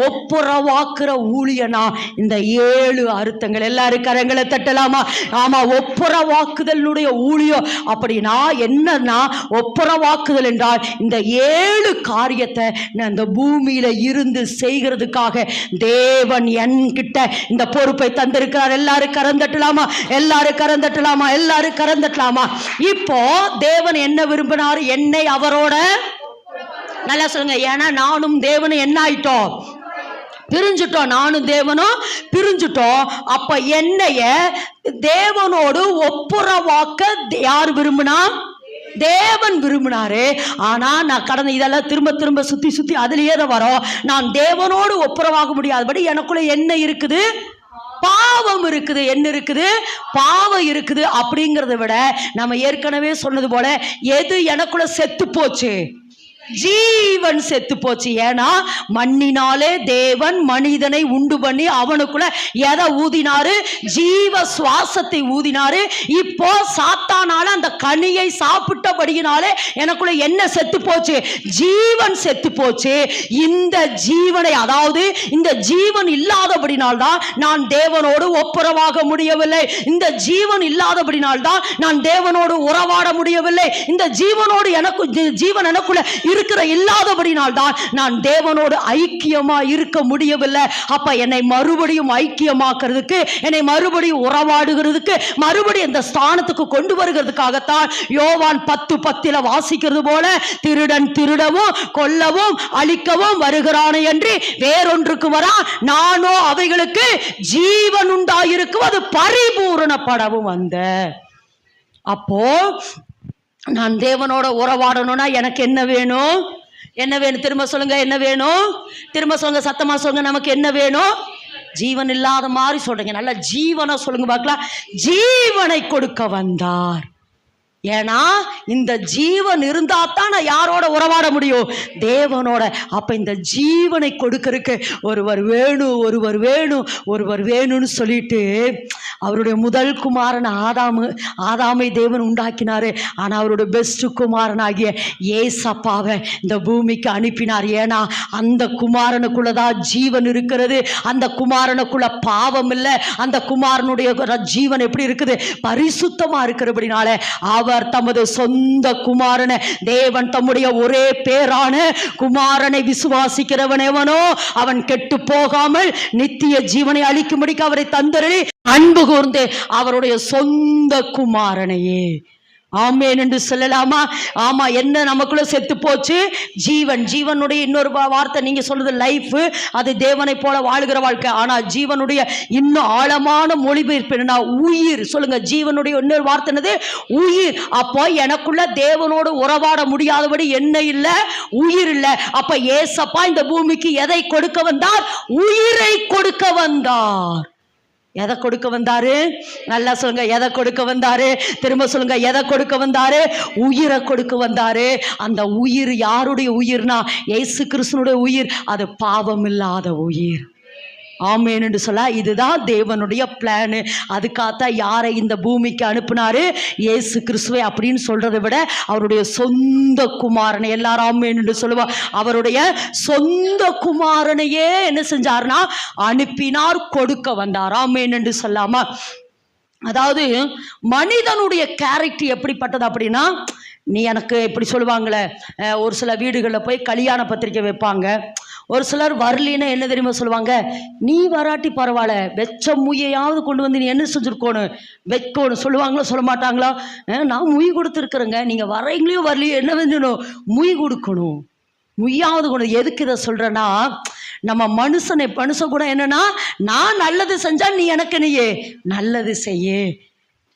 ஒப்புரவாக்குற ஊழியனா இந்த 7 அர்த்தங்கள். எல்லாரும் கரங்களை தட்டலாமா? ஆமா, ஒப்புரவாக்குதலுடைய ஊழியம் அப்படின்னா என்னன்னா, ஒப்புரவாக்குதல் என்றால் இந்த 7 காரியத்தை இந்த பூமியில இருந்து செய்கிறதுக்காக தேவன் என்கிட்ட இந்த பொறுப்பை தந்திருக்கிறார். எல்லாரும் கரந்தட்டலாமா? எல்லாரும் கரந்தட்டலாமா? எல்லாரும் கரந்தட்டலாமா? இப்போ தேவன் என்ன விரும்பினார்? என்னை அவரோட, நல்லா சொல்லுங்க, ஏன்னா நானும் தேவனும் என்ன ஆயிட்டோம்? பிரிஞ்சுட்டோம். நானும் தேவனும் பிரிஞ்சுட்டோம். அப்ப என்னைய தேவனோடு ஒப்புரவாக்க யார் விரும்பினா? தேவன் விரும்பினாரு. ஆனா நான் கடந்த இதெல்லாம் திரும்ப திரும்ப சுத்தி சுத்தி அதுலயே தான் வரோம். நான் தேவனோடு ஒப்புரவாக முடியாதபடி எனக்குள்ள என்ன இருக்குது? பாவம் இருக்குது. என்ன இருக்குது? பாவம் இருக்குது. அப்படிங்கிறத விட நம்ம ஏற்கனவே சொன்னது போல எது எனக்குள்ள செத்து போச்சு? ஜீவன் செத்து போச்சு. ஏன்னா மண்ணினாலே தேவன் மனிதனை உண்டு பண்ணி அவனுக்குள்ள எதை ஊதினாரு? ஜீவ சுவாசத்தை ஊதினாரு. இப்போ சாத்தானால அந்த கனியை சாப்பிட்டபடியினாலே எனக்குள்ள என்ன செத்து போச்சு? ஜீவன் செத்து போச்சு. இந்த ஜீவனை, அதாவது இந்த ஜீவன் இல்லாதபடினால்தான் நான் தேவனோடு ஒப்புரவாக முடியவில்லை. இந்த ஜீவன் இல்லாதபடினால்தான் நான் தேவனோடு உறவாட முடியவில்லை. இந்த ஜீவனோடு ஜீவன் எனக்குள்ள இருக்கிற இல்லாதபடினால் தான் நான் தேவனோடு ஐக்கியமா இருக்க முடியவில்லை. அப்ப என்னை மறுபடியும் ஐக்கியமாக்குறதுக்கு, என்னை மறுபடியும் உறவாடுகிறதுக்கு, மறுபடியும் இந்த ஸ்தானத்துக்கு கொண்டு வருகிறதுக்காகத்தான் யோவான் 10:10 வாசிக்கிறது போல, திருடன் திருடவும் கொல்லவும் அழிக்கவும் வருகிறானே என்று வேறொன்றுக்கு வரா, நானோ அவைகளுக்கு ஜீவன் உண்டாயிருக்கும் அது பரிபூரணப்படவும் வந்த. அப்போ நான் தேவனோட உறவாடணும்னா எனக்கு என்ன வேணும்? என்ன வேணும்? திரும்ப சொல்லுங்க, என்ன வேணும்? திரும்ப சொல்லுங்க, சத்தமா சொல்லுங்க. நமக்கு என்ன வேணும்? ஜீவன் இல்லாத மாதிரி சொல்றீங்க. நல்ல ஜீவனை சொல்லுங்க பார்க்கலாம். ஜீவனை கொடுக்க வந்தார். ஏன்னா இந்த ஜீவன் இருந்தா தான் நான் யாரோட உறவாட முடியும்? தேவனோட. அப்ப இந்த ஜீவனை கொடுக்கறதுக்கு ஒருவர் வேணும், ஒருவர் வேணும், ஒருவர் வேணும்னு சொல்லிட்டு அவருடைய முதல் குமாரன் ஆதாமை தேவன் உண்டாக்கினாரு. ஆனா அவருடைய பெஸ்ட் குமாரனாகிய ஏசப்பாவை இந்த பூமிக்கு அனுப்பினார். ஏன்னா அந்த குமாரனுக்குள்ளதான் ஜீவன் இருக்கிறது. அந்த குமாரனுக்குள்ள பாவம் இல்லை. அந்த குமாரனுடைய ஜீவன் எப்படி இருக்குது? பரிசுத்தமா இருக்கிறபடினால அவர் தமது சொந்த குமாரனை, தேவன் தம்முடைய ஒரே பேரான குமாரனை விசுவாசிக்கிறவன் எவனோ அவன் கெட்டு போகாமல் நித்திய ஜீவனை அளிக்கும்படிக்கு அவரை தந்தருளி அன்பு கூர்ந்து அவருடைய சொந்த குமாரனையே, ஆமேன் என்று சொல்லலாமா? ஆமா. என்ன நமக்குள்ள செத்து போச்சு? ஜீவன். ஜீவனுடைய இன்னொரு வார்த்தை நீங்க சொல்றது லைஃப், அது தேவனை போல வாழுகிற வாழ்க்கை. ஆனா ஜீவனுடைய இன்னும் ஆழமான மொழிபெயர்ப்பு என்னன்னா உயிர். சொல்லுங்க, ஜீவனுடைய இன்னொரு வார்த்தை என்னது? உயிர். அப்போ எனக்குள்ள தேவனோடு உறவாட முடியாதபடி என்ன இல்லை? உயிர் இல்லை. அப்ப ஏசப்பா இந்த பூமிக்கு எதை கொடுக்க வந்தார்? உயிரை கொடுக்க வந்தார். எதை கொடுக்க வந்தாரு? நல்லா சொல்லுங்க, எதை கொடுக்க வந்தாரு? திரும்ப சொல்லுங்க, எதை கொடுக்க வந்தாரு? உயிரை கொடுக்க வந்தாரு. அந்த உயிர் யாருடைய உயிர்னா இயேசு கிறிஸ்துனுடைய உயிர். அது பாவம் இல்லாத உயிர். ஆமேன் என்று சொல்ல, இதுதான் தேவனுடைய பிளான். அதுக்காகத்தான் யாரை இந்த பூமிக்கு அனுப்புனாரு? இயேசு கிறிஸ்துவை. அப்படின்னு சொல்றதை விட அவருடைய சொந்த குமாரனை, எல்லாரும் ஆமேன் என்று சொல்லுவா, அவருடைய சொந்த குமாரனையே என்ன செஞ்சார்னா அனுப்பினார், கொடுக்க வந்தார். ஆமேன் என்று சொல்லாமா? அதாவது மனிதனுடைய கேரக்டர் எப்படிப்பட்டது அப்படின்னா, நீ எனக்கு இப்படி சொல்லுவாங்களே, ஒரு சில வீடுகளில் போய் கல்யாண பத்திரிக்கை வைப்பாங்க. ஒரு சிலர் வரலின்னு என்ன தெரியுமா சொல்லுவாங்க? நீ வராட்டி பரவாயில்ல, வெச்ச முயையாவது கொண்டு வந்து நீ என்ன செஞ்சுருக்கணும்? வைக்கணும் சொல்லுவாங்களோ சொல்ல மாட்டாங்களா? நான் முய் கொடுத்துருக்குறேங்க, நீங்கள் வரீங்களையும் வரலையோ என்ன வேணும்? முய் கொடுக்கணும், முய்யாவது கொண்டு. எதுக்கு இதை சொல்கிறேன்னா, நம்ம மனுஷன் கூட என்னன்னா, நான் நல்லது செஞ்சால் நீ எனக்கு நீயே நல்லது செய்ய,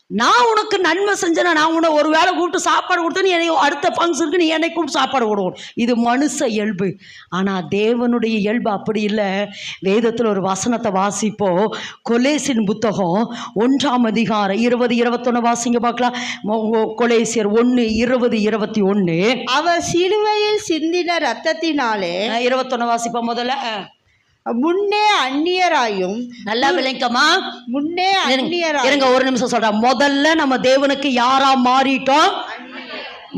நான் உனக்கு நன்மை செஞ்சேன்னா நான் உன்னை ஒரு வேளை கூப்பிட்டு சாப்பாடு கொடுத்து நீ என்னை அடுத்த ஃபங்க்ஷனுக்கு நீ என்னை கூப்பிட்டு சாப்பாடு கொடுக்கணும். இது மனுஷ இயல்பு. ஆனால் தேவனுடைய இயல்பு அப்படி இல்லை. வேதத்தில் ஒரு வசனத்தை வாசிப்போம். கொலேசின் புத்தகம் 1ஆம் அதிகாரம் 20-21 வாசிங்க பார்க்கலாம். கொலேசியர் 1:20-21. அவர் சிலுவையில் சிந்தின ரத்தத்தினாலே 21 வாசிப்போம் முதல்ல. முன்னே அந்நியராயும், நல்லா விளங்கமா? முன்னே அந்நியராயும். இருங்க ஒரு நிமிஷம் சொல்றேன். முதல்ல நம்ம தேவனுக்கு யாரா மாறிட்டோம்?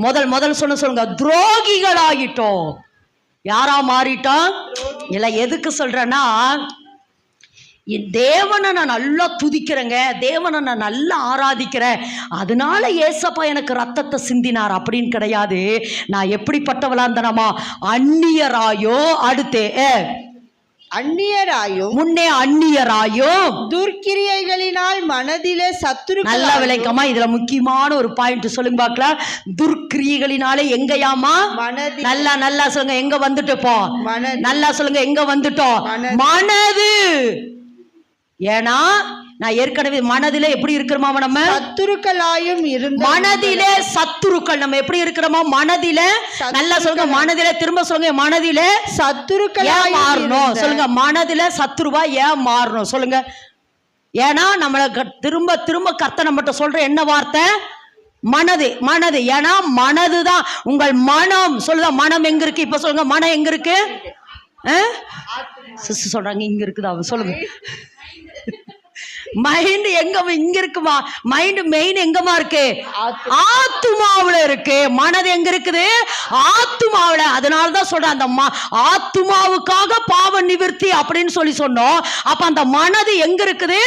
முதல் சொல்லுங்க, துரோகிகளாகிட்டோம். யாரா மாறிட்டோம்? இல்ல, எதுக்கு சொல்றேன்னா, தேவனை நான் நல்லா துதிக்கிறேங்க, தேவனை நான் நல்லா ஆராதிக்கிறேன், அதனால ஏசப்பா எனக்கு ரத்தத்தை சிந்தினார் அப்படின்னு கிடையாது. நான் எப்படிப்பட்டவளா இருந்தனமா? அந்நியராயோ, அடுத்து அந்நியராயும் முன்னே அந்நியராயும் துர்க்கிரியைகளினால் மனதிலே நல்ல சத்துருக்களாயும் விளக்கமா இதுல முக்கியமான ஒரு பாயிண்ட் சொல்லுங்க பார்க்கலாம். துர்க்கிரியைகளினாலே எங்கயாமா? மனதில் நல்லா நல்லா சொல்லுங்க, எங்க வந்துட்டு போ. மனது நல்லா சொல்லுங்க, எங்க வந்துட்டோம்? மனது. ஏன்னா நான் ஏற்கனவே மனதில எப்படி இருக்கிறோமா? நம்ம சத்துருக்களாயும் இருந்த மனதிலே சத்துருக்கள். நம்ம எப்படி இருக்கிறோமோ மனதில. நல்லா சொல்லுங்க, மனதில. திரும்ப சொல்லுங்க, மனதில சத்துருக்களாயும் மாறணும். சொல்லுங்க, மனதில சத்துருவா ஏன் மாறணும்? சொல்லுங்க. ஏன்னா நம்மள திரும்ப திரும்ப கர்த்தனை மட்டும் சொல்ற என்ன வார்த்தை? மனது. மனது. ஏன்னா மனதுதான் உங்கள் மனம். சொல்லுங்க, மனம் எங்க இருக்கு? இப்ப சொல்லுங்க, மனம் எங்க இருக்கு? சிஸ்டர் சொல்றாங்க இங்க இருக்குதா? சொல்லுங்க. மைண்ட் எங்க? இங்க இருக்குமா? மைண்ட் மெயின் எங்கமா இருக்கு? ஆத்துமாவுல இருக்கு. மனது எங்க இருக்குது? ஆத்துமாவுல. அதனாலதான் சொல்றேன், அந்த ஆத்துமாவுக்காக பாவ நிவர்த்தி அப்படின்னு சொல்லி சொன்னோம். அப்ப அந்த மனது எங்க இருக்குது?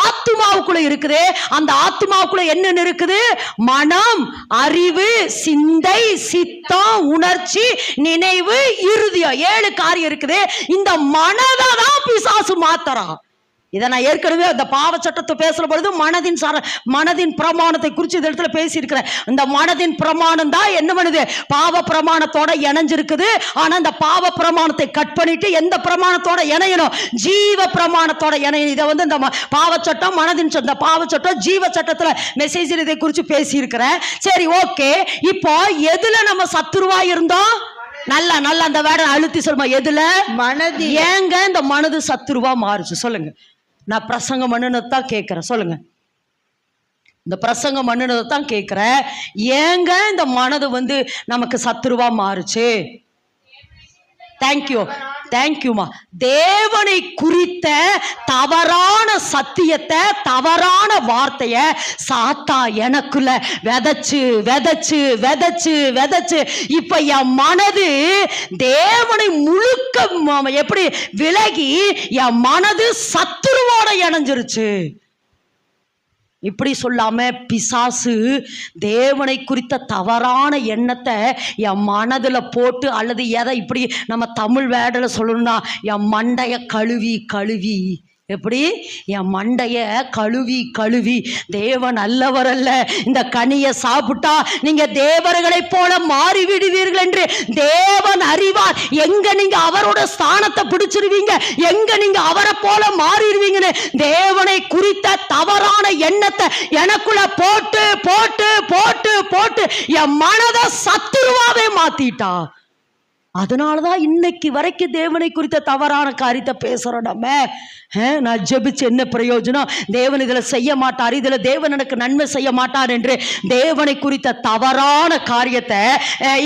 ஆத்துமாவுக்குள்ள இருக்குது. அந்த ஆத்துமாவுக்குள்ள என்னென்ன இருக்குது? மனம், அறிவு, சிந்தை, சித்தம், உணர்ச்சி, நினைவு, இருதயம். 7 காரியம் இருக்குது. இந்த மனதை தான் பிசாசு மாத்தறான். இதை நான் ஏற்கனவே அந்த பாவ சட்டத்தை பேசுற பொழுது மனதின் பிரமாணத்தை குறித்து இந்த இடத்துல பேசியிருக்கிறேன். இந்த மனதின் பிரமாணம் தான் என்ன பண்ணுது? பாவ பிரமாணத்தோட இணைஞ்சிருக்குது. ஆனா இந்த பாவ பிரமாணத்தை கட் பண்ணிட்டு எந்த பிரமாணத்தோட இணையணும்? ஜீவ பிரமாணத்தோட இணையணும். இதை வந்து இந்த பாவ சட்டம், மனதின் சட்டம், பாவ சட்டம், ஜீவ சட்டத்துல மெசேஜில் இதை குறித்து பேசியிருக்கிறேன். சரி, ஓகே. இப்போ எதுல நம்ம சத்துருவா இருந்தோம்? நல்லா நல்லா அந்த வேட அழுத்தி சொல்லுமா, எதுல? மனது. ஏங்க இந்த மனது சத்துருவா மாறுச்சு? சொல்லுங்க. நான் பிரசங்கம் பண்ணுனது தான் கேட்கிறேன். சொல்லுங்க. இந்த பிரசங்கம் பண்ணுனது தான் கேட்கிறேன். ஏங்க இந்த மனது வந்து நமக்கு சத்துருவா மாறுச்சு? தேங்க்யூ, தேங்க்யூமா. தேவனை குறித்த தவறான சத்தியத்தை, தவறான வார்த்தைய சாத்தா எனக்குள்ள விதைச்சு விதைச்சு விதைச்சு விதைச்சு இப்ப என் மனது தேவனை முழுக்க எப்படி விலகி என் மனது சத்துருவோட இணைஞ்சிருச்சு. இப்படி சொல்லாம பிசாசு தேவனை குறித்த தவறான எண்ணத்தை என் மனதுல போட்டு, அல்லது எதை இப்படி நம்ம தமிழ் வேர்டில் சொல்லணும்னா என் மண்டைய கழுவி கழுவி, எப்படி என் மண்டைய கழுவி கழுவி, தேவன் அல்லவர் அல்ல, இந்த கனியை சாப்பிட்டா நீங்க தேவர்களை போல மாறி விடுவீர்கள் என்று தேவன் அறிவார். எங்க நீங்க அவரோட ஸ்தானத்தை பிடிச்சிருவீங்க, எங்க நீங்க அவரை போல மாறிடுவீங்கன்னு தேவனை குறித்த தவறான எண்ணத்தை எனக்குள்ள போட்டு போட்டு போட்டு போட்டு என் மனதை சத்துருவாவே மாத்திட்டா. அதனாலதான் இன்னைக்கு வரைக்கும் தேவனை குறித்த தவறான காரியத்தை பேசுறோம். நம்ம நான் ஜெபிச்சு என்ன பிரயோஜனம்? தேவன் இதுல செய்ய மாட்டார், இதுல தேவன் எனக்கு நன்மை செய்ய மாட்டார் என்று தேவனை குறித்த தவறான காரியத்தை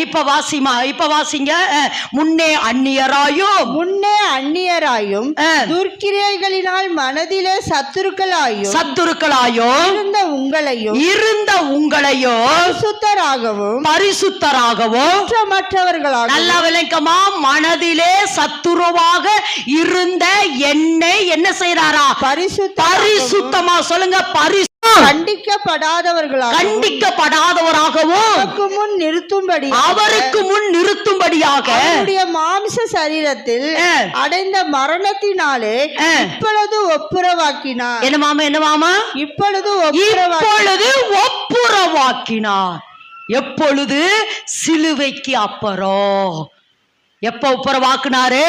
இப்ப வாசிங்க. முன்னே அந்நியராயும் துர்க்கிரியைகளினால் மனதிலே சத்துருக்களாயும் இருந்த உங்களையும் பரிசுத்தராகவும் குற்றமற்றவர்களாக. நல்ல விளக்கமா, மனதிலே சத்துருவாக இருந்த என்னை என்ன செய்யறாரா? பரிசுத்தமா. சொல்லுங்க, கண்டிக்கப்படாதவராகவும் அவருக்கு முன் நிறுத்தும்படியாக மாம்ச சரீரத்தில் அடைந்த மரணத்தினாலே இப்பொழுது ஒப்புரவாக்கினார். என்னமாமா? இப்பொழுது ஒப்புரவாக்கினார். எப்பொழுது? சிலுவைக்கு அப்புறம். எப்ப ஒப்புரவாக்குனாரு?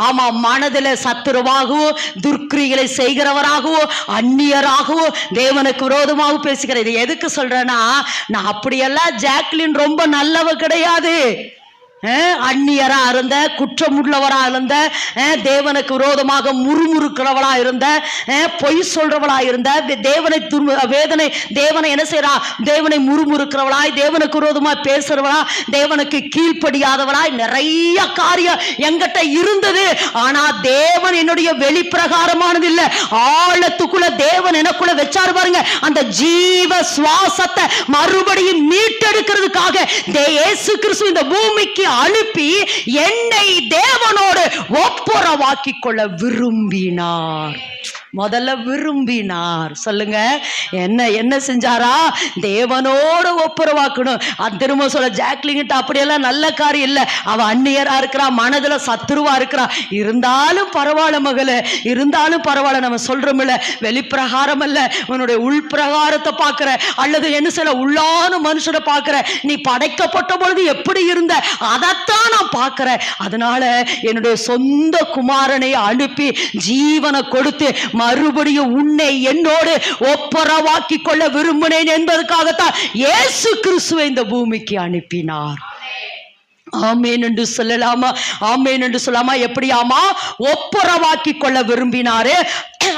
ஆமா, மனதில சத்துருவாகவும் துர்க்கிரிகளை செய்கிறவராகவும் அந்நியராகவும் தேவனுக்கு விரோதமாகவும் பேசுகிறேன். இது எதுக்கு சொல்றேன்னா, நான் அப்படியெல்லாம் ஜாக்லின் ரொம்ப நல்லவ கிடையாது. அந்நியரா இருந்த, குற்றம் உள்ளவரா இருந்த, தேவனுக்கு விரோதமாக முறுமுறுக்கிறவளா இருந்த, பொய் சொல்றவளா இருந்த, தேவனை என்ன செய்யறா? தேவனை முறுமுறுக்கிறவளாய், தேவனுக்கு விரோதமாய் பேசுறவளா, தேவனுக்கு கீழ்ப்படியாதவளாய் நிறைய காரியம் என்கிட்ட இருந்தது. ஆனா தேவன் என்னுடைய வெளிப்பிரகாரமானது இல்ல, ஆழத்துக்குள்ள தேவன் எனக்குள்ள வச்சாரு பாருங்க. அந்த ஜீவ சுவாசத்தை மறுபடியும் மீட்டெடுக்கிறதுக்காக இயேசு கிறிஸ்து இந்த பூமிக்கு அனுப்பி என்னை தேவனோடு ஒப்புரவாக்கிக் கொள்ள விரும்பினார். முதல்ல விரும்பினார். சொல்லுங்க, என்ன செஞ்சாரா? தேவனோட ஒப்புரவாக்கணும். அது திரும்ப சொல்ல, ஜாக்லிங்கிட்ட அப்படியெல்லாம் நல்ல காரியம் இல்லை, அவ அந்நியரா இருக்கிறா, மனதுல சத்துருவா இருக்கிறா, இருந்தாலும் பரவாயில்ல மகளே, இருந்தாலும் பரவாயில்ல, நம்ம சொல்றோம் இல்ல, வெளிப்பிரகாரம் அல்ல, உன்னுடைய உள்பிரகாரத்தை பார்க்கிற, அல்லது என்ன சொல்ல, உள்ளான மனுஷனை பார்க்கிற, நீ படைக்கப்பட்ட பொழுது எப்படி இருந்த அதைத்தான் நான் பார்க்கிறேன். அதனால என்னுடைய சொந்த குமாரனை அனுப்பி ஜீவனை கொடுத்து மறுபடியும் உன்னை என்னோடு ஒப்புரவாக்கி கொள்ள விரும்பினேன் என்பதற்காகத்தான் இயேசு கிறிஸ்துவை இந்த பூமிக்கு அனுப்பினார். ஆமேன் என்று சொல்லலாமா? ஆமேன் என்று சொல்லாமா? எப்படியாமா? ஒப்புரவாக்கி கொள்ள விரும்பினாரு.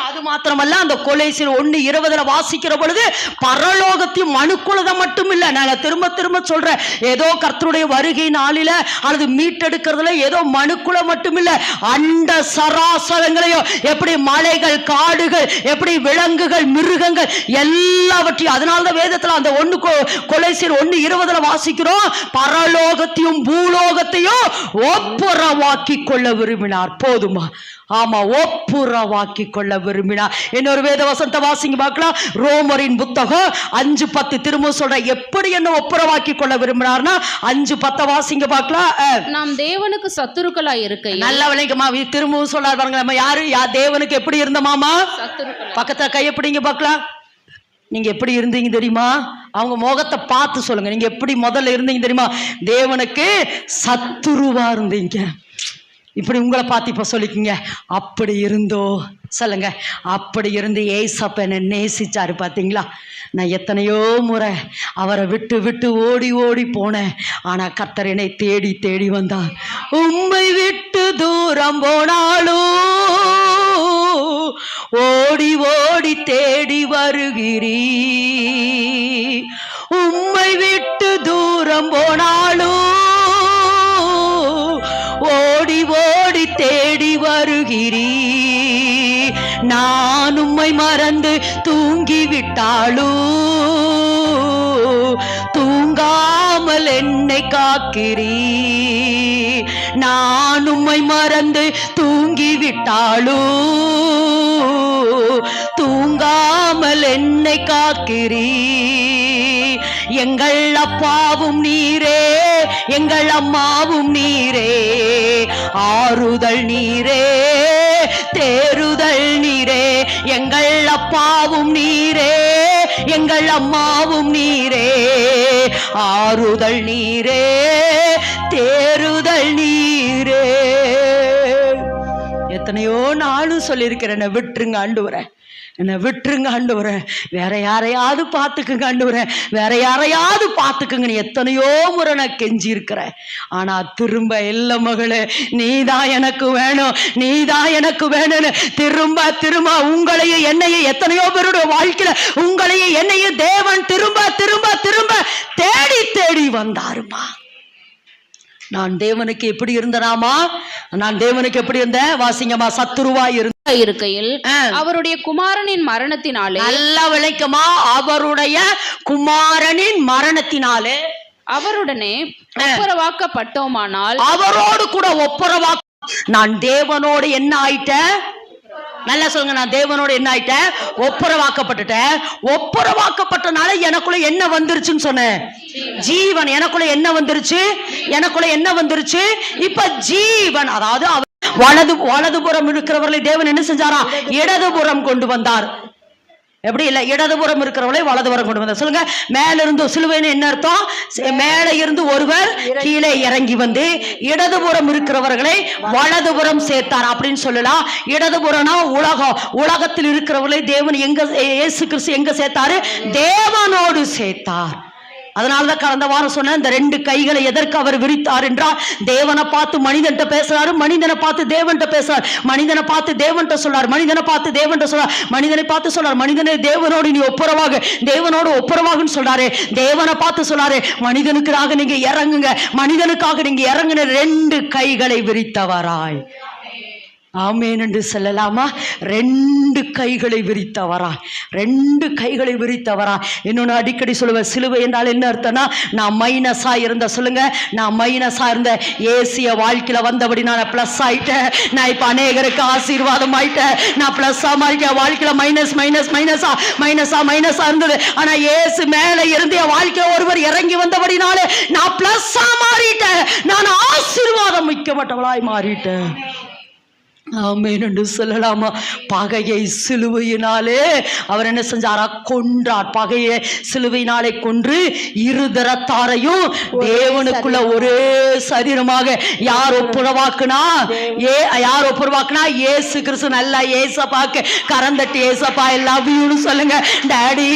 அது மாத்திரமல்ல, அந்த கொலைசில் 1:20 வாசிக்கிற பொழுது பரலோகத்தையும் மனுக்குலதை மட்டும் இல்லை, நான் திரும்ப சொல்றேன், ஏதோ கர்த்தருடைய வருகை நாளில அல்லது மீட்டெடுக்கிறதுல ஏதோ மனுக்குல மட்டும் இல்லை, அண்ட சராசரங்களையும், எப்படி மலைகள், காடுகள், எப்படி விலங்குகள், மிருகங்கள் எல்லாவற்றையும். அதனாலதான் வேதத்துல அந்த கொலைசில் 1:20 வாசிக்கிறோம், பரலோகத்தையும் பூலோகத்தையும் ஒப்புரவாக்கி கொள்ள விரும்பினார். போதுமா? ஆமா, ஒப்புரவாக்கி கொள்ள விரும்பினார். இன்னொரு வேத வசனத்தை வாசிங்க பார்க்கலாம். ரோமரின் புத்தகம் 5:10 திரும்ப சொல்ற, எப்படி என்ன ஒப்புரவாக்கி கொள்ள விரும்பினார்னா 5:10 வாசிங்க பார்க்கலாம். நாம் தேவனுக்கு சத்துருக்களா இருக்க. நல்ல விளைக்குமா, திரும்பவும் சொல்றாரு பாருங்க, நம்ம யாரு தேவனுக்கு எப்படி இருந்தோமாமா? பக்கத்துல கையப்பிடிங்க பார்க்கலாம். நீங்க எப்படி இருந்தீங்க தெரியுமா? அவங்க முகத்தை பார்த்து சொல்லுங்க, நீங்க எப்படி முதல்ல இருந்தீங்க தெரியுமா? தேவனுக்கு சத்துருவா இருந்தீங்க. இப்படி உங்களை பார்த்து இப்ப சொல்லிக்கீங்க, அப்படி இருந்தோ சொல்லுங்க. அப்படி இருந்து ஏசப்ப என்னை நேசிச்சாரு பார்த்தீங்களா? நான் எத்தனையோ முறை அவரை விட்டு ஓடி போனேன், ஆனா கர்த்தர் என்னை தேடி வந்தார். உம்மை விட்டு தூரம் போனாலும் ஓடி தேடி வருகிறீ, உம்மை விட்டு தூரம் போனாலும் ஓடி தேடி வருகிறீ, நான் உம்மை மறந்து தூங்கிவிட்டாலும் தூங்காமல் என்னை காக்கிறீ, நான் உம்மை மறந்து தூங்கிவிட்டாலும் தூங்காமல் என்னை காக்கிறீ. எங்கள் அப்பாவும் நீரே, எங்கள் அம்மாவும் நீரே, ஆறுதல் நீரே, தேறுதல் நீரே. எங்கள் அப்பாவும் நீரே, எங்கள் அம்மாவும் நீரே, ஆறுதல் நீரே, தேறுதல் நீரே. எத்தனையோ நாளும் சொல்லியிருக்கிறேன், என்னை விட்டுருங்க ஆண்டவரே, என்னை விட்டுருங்க ஆண்டவரே, வேற யாரையாவது பார்த்துக்குங்க ஆண்டவரே, வேற யாரையாவது பார்த்துக்குங்கன்னு எத்தனையோ முறை நான் கெஞ்சி இருக்கிறேன். ஆனா திரும்ப இல்ல மகளே, நீதான் எனக்கு வேணும், நீதான் எனக்கு வேணும்னு திரும்ப உங்களையும் என்னையும், எத்தனையோ பேருடைய வாழ்க்கையில உங்களையும் என்னையும் தேவன் திரும்ப தேடி வந்தாருமா. நான் தேவனுக்கு எப்படி இருந்தனாமா? நான் தேவனுக்கு எப்படி இருந்தேன்? வாசிங்கம்மா. சத்துருவா இருக்கையில் அவருடைய குமாரனின் மரணத்தினாலே. நல்லா விளைக்குமா? அவருடைய குமாரனின் மரணத்தினாலே அவருடனே ஒப்புரவாக்கப்பட்டோமானால், அவரோடு கூட நான் தேவனோடு என்ன ஆயிட்டேன்? நல்லா சொல்லுங்க, நான் தேவனோடு என்ன ஆயிட்டேன்? ஒப்புரவாக்கப்பட்டுட்டேன். ஒப்புரவாக்கப்பட்டனால எனக்குள்ள என்ன வந்துருச்சுன்னு சொன்னேன்? ஜீவன். எனக்குள்ள என்ன வந்துருச்சு? இப்ப ஜீவன். அதாவது வலதுபுறம் இருக்கிறவர்களை தேவன் என்ன செஞ்சாரா? இடதுபுறம் கொண்டு வந்தார். எப்படி இல்ல, இடதுபுறம் இருக்கிறவர்களை வலதுபுறம் கொண்டு வந்தார். சொல்லுங்க, மேல இருந்து சிலுவைன்னு என்ன அர்த்தம்? மேல இருந்து ஒருவர் கீழே இறங்கி வந்து இடதுபுறம் இருக்கிறவர்களை வலதுபுறம் சேர்த்தார் அப்படின்னு சொல்லலாம். இடதுபுறம்னா உலகத்தில் இருக்கிறவர்களை தேவன் இயேசு கிறிஸ்து எங்க சேர்த்தாரு? தேவனோடு சேர்த்தார். அதனாலதான் கடந்த வாரம் சொன்ன, இந்த 2 கைகளை எதற்கு அவர் விரித்தார் என்றால், தேவனை பார்த்து மனிதன்ட்ட பேசுறாரு, மனிதனை பார்த்து தேவன்ட்ட பேசுறார், மனிதனை பார்த்து தேவன்ட்ட சொல்றார், மனிதனை பார்த்து தேவன்ட்ட சொல்றார், மனிதனை பார்த்து சொல்றார், மனிதனை தேவனோடு நீ தேவனோடு ஒப்புரவாகுன்னு சொல்றாரு. தேவனை பார்த்து சொல்றாரு, மனிதனுக்காக நீங்க இறங்குங்க, மனிதனுக்காக நீங்க இறங்குன 2 கைகளை விரித்தவராய். ஆமேன் என்று சொல்லலாமா? 2 கைகளை விரித்தவராய். 2 கைகளை விரித்தவரா. இன்னொன்று அடிக்கடி சொல்லுவேன், சிலுவை என்றால் என்ன அர்த்தம்னா, நான் மைனஸா இருந்த, சொல்லுங்க, நான் மைனஸா இருந்த ஏசிய வாழ்க்கையில வந்தபடி நான் பிளஸ் ஆயிட்டேன். நான் இப்ப அநேகருக்கு ஆசீர்வாதம் ஆயிட்டேன். நான் பிளஸ்ஸா மாறிட்டேன். வாழ்க்கையில மைனஸா இருந்தது. ஆனா ஏசு மேல இருந்து என் வாழ்க்கையில ஒருவர் இறங்கி வந்தபடினாலே நான் பிளஸ்ஸா மாறிட்டேன். நான் ஆசீர்வாதம் மிக்கப்பட்டவளாய் மாறிட்டேன். ஆமென் என்று சொல்லலாமா? பகையை சிலுவையினாலே அவர் என்ன செஞ்சாரா? கொன்றார். பகையை சிலுவையினாலே கொன்று இருதரத்தாரையும் தேவனுக்குள்ள ஒரே சரீரமாக யார் ஒப்புரவாக்குனா? யார் ஒப்புரவாக்குனா? இயேசு கிறிஸ்து. நல்லா ஏசப்பாக்கு கரந்தட்டி ஏசப்பா ஐ லவ் யூன்னு சொல்லுங்க. டாடி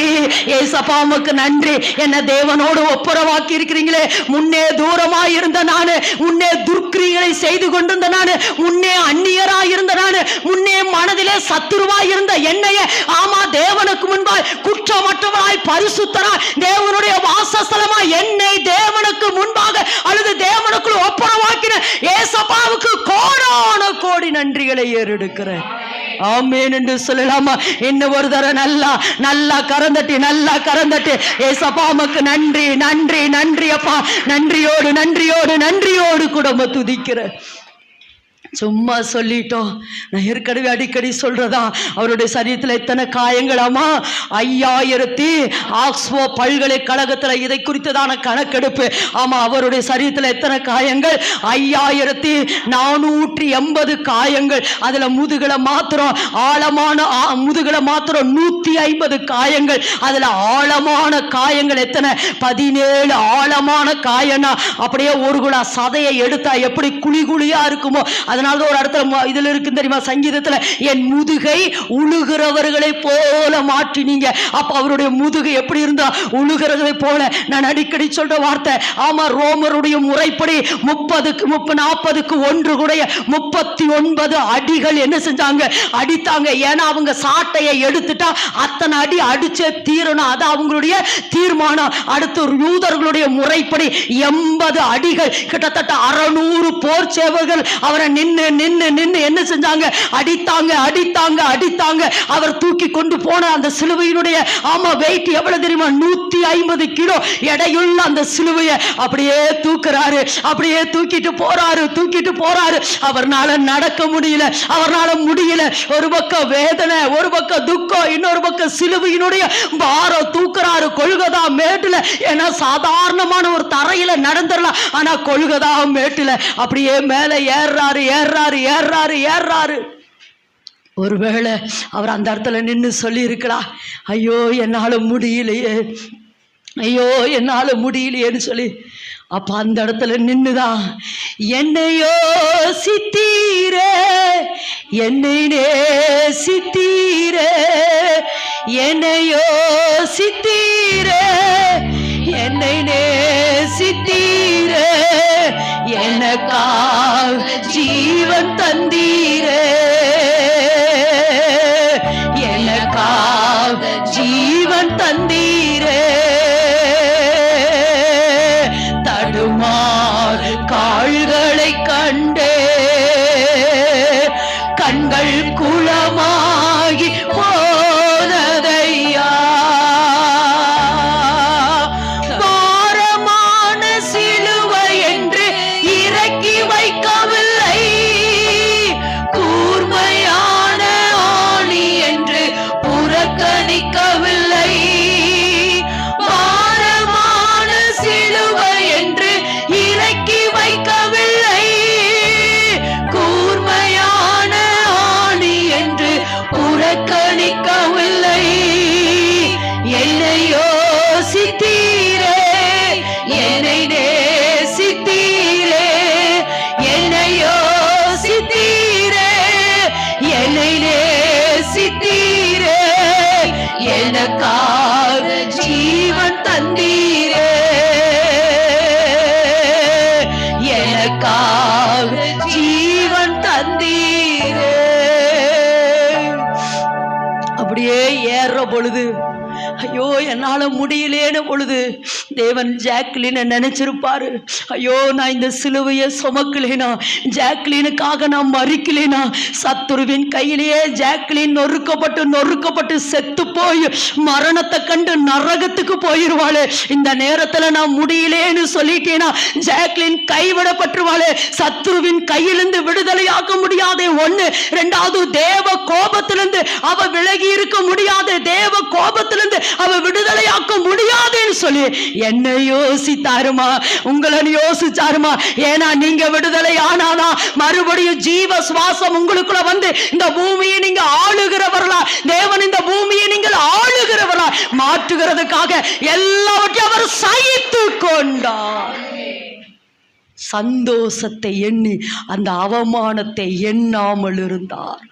ஏசப்பா உமக்கு நன்றி, என்ன தேவனோடு ஒப்புரவாக்கி இருக்கிறீங்களே. முன்னே தூரமா இருந்த நானு, முன்னே துர்க்கிரிகளை செய்து கொண்டிருந்த நானு, முன்னே அந்நியரா இருந்த நானு, முன்னே மனதிலே சத்துருவாய் இருந்த என்னைய, ஆமா, தேவனுக்கு முன்பாய் குற்றமற்றவராய் பரிசுத்தராய் தேவனுடைய வாசஸ்தலமாய் என்னை தேவனுக்கு முன்பாக அல்லது தேவனுக்குள் ஒப்புரவாக்கின ஏசப்பாவுக்கு கோடான கோடி நன்றிகளை ஏறெடுக்கிறேன். ஆமென் என்று சொல்லலாமா? இன்னும் ஒரு தடவை நல்லா கரந்தட்டி ஏசப்பா உமக்கு நன்றி நன்றி நன்றி அப்பா. நன்றியோடு கூட துதிக்கிறேன். சும்மா சொல்லிட்டோம். நான் ஏற்கனவே அடிக்கடி சொல்றதா, அவருடைய சரீரத்தில் எத்தனை காயங்களாமா? 5000 ஆக்ஸ்போ பல்கலைக்கழகத்தில் இதை குறித்ததான கணக்கெடுப்பு. ஆமா, அவருடைய சரீரத்தில் எத்தனை காயங்கள்? 5480 காயங்கள். அதுல முதுகுல மாத்திரம் முதுகுல மாத்திரம் 150 காயங்கள். அதுல ஆழமான காயங்கள் எத்தனை? 17 ஆழமான காயம்னா அப்படியே ஒரு குழா சதையை எடுத்தா எப்படி குழியா இருக்குமோ, அதனால ஒரு இடத்துல இதுல இருக்கு தெரியுமா, சங்கீதத்துல, என் முதுகை உழுகிறவர்களை போல மாற்றினீங்க. அப்ப அவருடைய முதுகு எப்படி இருந்தா? உழுகிறதை போல. நான் அடிக்கடி சொல்ற வார்த்தை, ஆமா, ரோமருடைய முறைப்படி 40க்கு 1 கூட 39 அடிகள் என்ன செஞ்சாங்க? அடித்தாங்க. ஏன்னா அவங்க சாட்டையை எடுத்துட்டா அத்தனை அடி அடிச்சே தீரணும், அது அவங்களுடைய தீர்மானம். அடுத்து யூதர்களுடைய முறைப்படி 80 அடிகள், கிட்டத்தட்ட 600 போர் சேவர்கள் அவரை நின்று என்ன செஞ்சாங்க? அடித்தாங்க. அவர் தூக்கி கொண்டு போன அந்த சிலுவையினுடைய, ஆமா, வெயிட் எவ்வளவு தெரியுமா? 150 கிலோ எடையுள்ள அந்த சிலுவையை அப்படியே தூக்குறாரு. அப்படியே தூக்கிட்டு போறாரு. அவர்னால நடக்க முடியல. ஒரு பக்கம் வேதனை, ஒரு பக்கம் துக்கம், இன்னொரு பக்கம் சிலுவையினுடைய பாரம் தூக்குறாரு. கொல்கதா மேட்டுல, ஏன்னா சாதாரணமான ஒரு தரையில நடந்துடலாம், ஆனா கொல்கதா மேட்டுல அப்படியே மேல ஏறாரு. ஒருவேளை அவர் அந்த இடத்துல நின்று சொல்லி இருக்கலாம், ஐயோ என்னால முடியலையேன்னு சொல்லி. அப்ப அந்த இடத்துல நின்னுதான், என்னையோ சித்தீரே, என்னை நேசித்தீரே, என்னையோ சித்தீரே, என்னை நேசித்தீரே, எனக்காக ஜீவன் தந்தீரே, எனக்காக ஜீவன் தந்தீரே. தடுமாறு கால்களை கண்டே, கண்கள் குளமாகி போனதையா. பாரமான சிலுவை என்று இறக்கி வைக்கவில்லை, கூர்மையான ஆணி என்று புறக்கணிக்கவில்லை. பாரமான சிலுவை என்று இறக்கி வைக்கவில்லை, கூர்மையான ஆணி என்று புறக்கணிக்கவில்லை. என்னை யோசித்தீரே, என்னை நேசித்தீரே, என்னை யோசித்தீரே, என்னை நேசித்தீரே, எனக்காக ஜீவன் தந்தீரே, எனக்காக ஜீவன் தந்தீரே. அப்படியே ஏறுற பொழுது, ஐயோ என்னால முடியலேன்னு பொழுது, தேவன் ஜாக்லினை நினைச்சிருப்பாரு, ஐயோ நான் இந்த சிலுவையை சுமக்கலேனா, ஜாக்லினுக்காக நான் மறிக்கலேனா, சத்துருவின் கையிலேயே ஜாக்லின் நொறுக்கப்பட்டு செத்து போய் மரணத்தை கண்டு நரகத்துக்கு போயிருவாளே, இந்த நேரத்துல நான் முடியலேன்னு சொல்லிட்டேனா ஜாக்லின் கைவிடப்பட்டுருவாளே, சத்துருவின் கையிலிருந்து விடுதலையாக்க முடியாதே. ஒண்ணு. ரெண்டாவது, தேவ கோபத்திலிருந்து அவ விலகி இருக்க முடியாது, தேவ கோபத்திலிருந்து அவ விடுதலையாக்க முடியாதுன்னு சொல்லி என்ன யோசித்தாருமா, உங்களை யோசிச்சாருமா. ஏன்னா நீங்க விடுதலை ஆனாதான் மறுபடியும் ஜீவ சுவாசம் உங்களுக்குள்ள வந்து இந்த பூமியை நீங்க ஆளுகிறவர்களா, தேவன் இந்த பூமியை நீங்கள் ஆளுகிறவர்களா மாற்றுகிறதுக்காக எல்லாவற்றையும் அவர் சகித்து கொண்டார். சந்தோஷத்தை எண்ணி அந்த அவமானத்தை எண்ணாமல் இருந்தார்.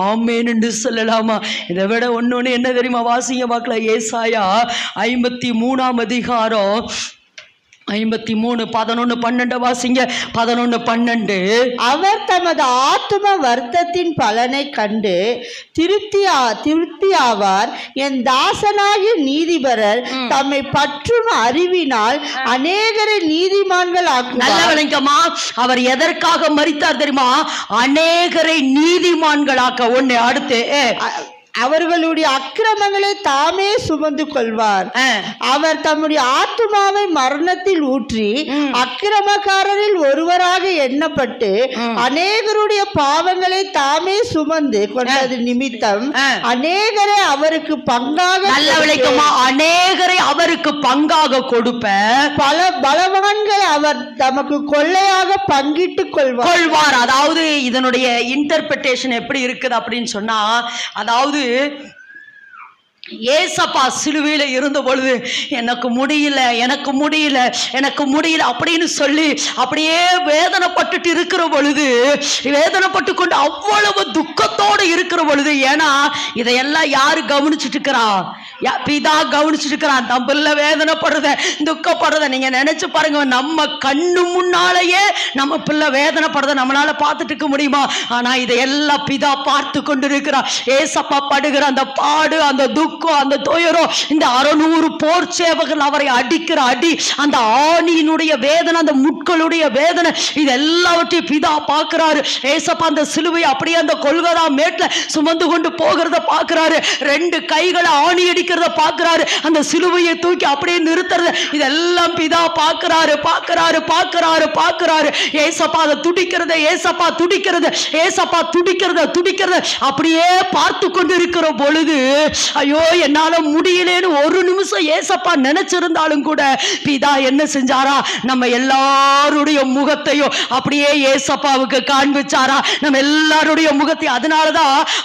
ஆமேன் என்று சொல்லலாமா? இதை விட ஒன்னொன்னு என்ன தெரியுமா? வாசிங்க பார்க்கல. ஏசாயா 53 அதிகாரம் 53 11 12 வாசிங்க. 11 12. அவர் தமது ஆத்தும வருத்தத்தின் பலனை கண்டு திருப்தி ஆவார். என் தாசனாகிய நீதிபரர் தம்மை பற்றும் அறிவினால் அநேகரை நீதிமான்கள் ஆக்குவார். நல்ல விளங்கமா, அவர் எதற்காக மரித்தார் தெரியுமா? அநேகரை நீதிமான்களாக்க. ஒண்ணு. அடுத்து, அவர்களுடைய அக்கிரமங்களை தாமே சுமந்து கொள்வார். அவர் தம்முடைய ஆத்துமாவை மரணத்தில் ஊற்றி அக்கிரமக்காரரில் ஒருவராக எண்ணப்பட்டு அநேகருடைய பாவங்களை தாமே சுமந்து கொண்டது நிமித்தம் அநேகரை அவருக்கு பங்காக, நல்ல விளக்கமா, அநேகரை அவருக்கு பங்காக கொடுப்ப, பல பலவான்களை அவர் தமக்கு கொள்ளையாக பங்கிட்டு கொள்வார். அதாவது இதனுடைய இன்டர்பிரேஷன் எப்படி இருக்குது அப்படின்னு சொன்னா, அதாவது ஏசப்பா சிலுவையில இருந்த பொழுது எனக்கு முடியல அப்படின்னு சொல்லி அப்படியே வேதனைப்பட்டு இருக்கிற பொழுது, வேதனைப்பட்டு கொண்டு அவ்வளவு துக்கத்தோடு இருக்கிற பொழுது, ஏன்னா இதையெல்லாம் யாரு கவனிச்சுட்டு இருக்கிறா? பிதா கவனிச்சுட்டு இருக்கிறான். தம் பிள்ளை வேதனைப்படுறத, துக்கப்படுறத நீங்க நினைச்சு பாருங்க. நம்ம கண்ணு முன்னாலேயே நம்ம பிள்ளை வேதனைப்படுறத நம்மளால பார்த்துட்டு இருக்க முடியுமா? ஆனா இதையெல்லாம் பிதா பார்த்து கொண்டு இருக்கிறான். ஏசப்பா படுகிற அந்த பாடு, அந்த துக்கம், அந்த துயரம், இந்த 600 போர் சேவகர்கள் அவரை அடிக்கிற அடி, அந்த ஆணியினுடைய வேதனை, அந்த முட்களுடைய வேதனை, இது எல்லாவற்றையும் பிதா பார்க்கிறாரு. ஏசப்பா அந்த சிலுவையை அப்படியே அந்த கொல்கதா மேட்ல சுமந்து கொண்டு போகிறத பார்க்கிறாரு. 2 கைகளை ஆணி அடிக்கிறத பார்க்கிறாரு. அந்த சிலுவையை தூக்கி அப்படியே நிறுத்துறது, இதெல்லாம் பிதா பார்க்கிறாரு. ஏசப்பா அதை துடிக்கிறத, ஏசப்பா துடிக்கிறத அப்படியே பார்த்து கொண்டு இருக்கிற பொழுது, ஐயோ என்னால முடியலன்னு ஒரு நிமிஷம் ஏசப்பா நினைச்சிருந்தாலும் கூட பிதா என்ன செஞ்சாரா? நம்ம எல்லாருடைய முகத்தையும் அப்படியே ஏசப்பாவுக்கு காண்பிச்சாரா? நம்ம எல்லாருடைய முகத்தையும்.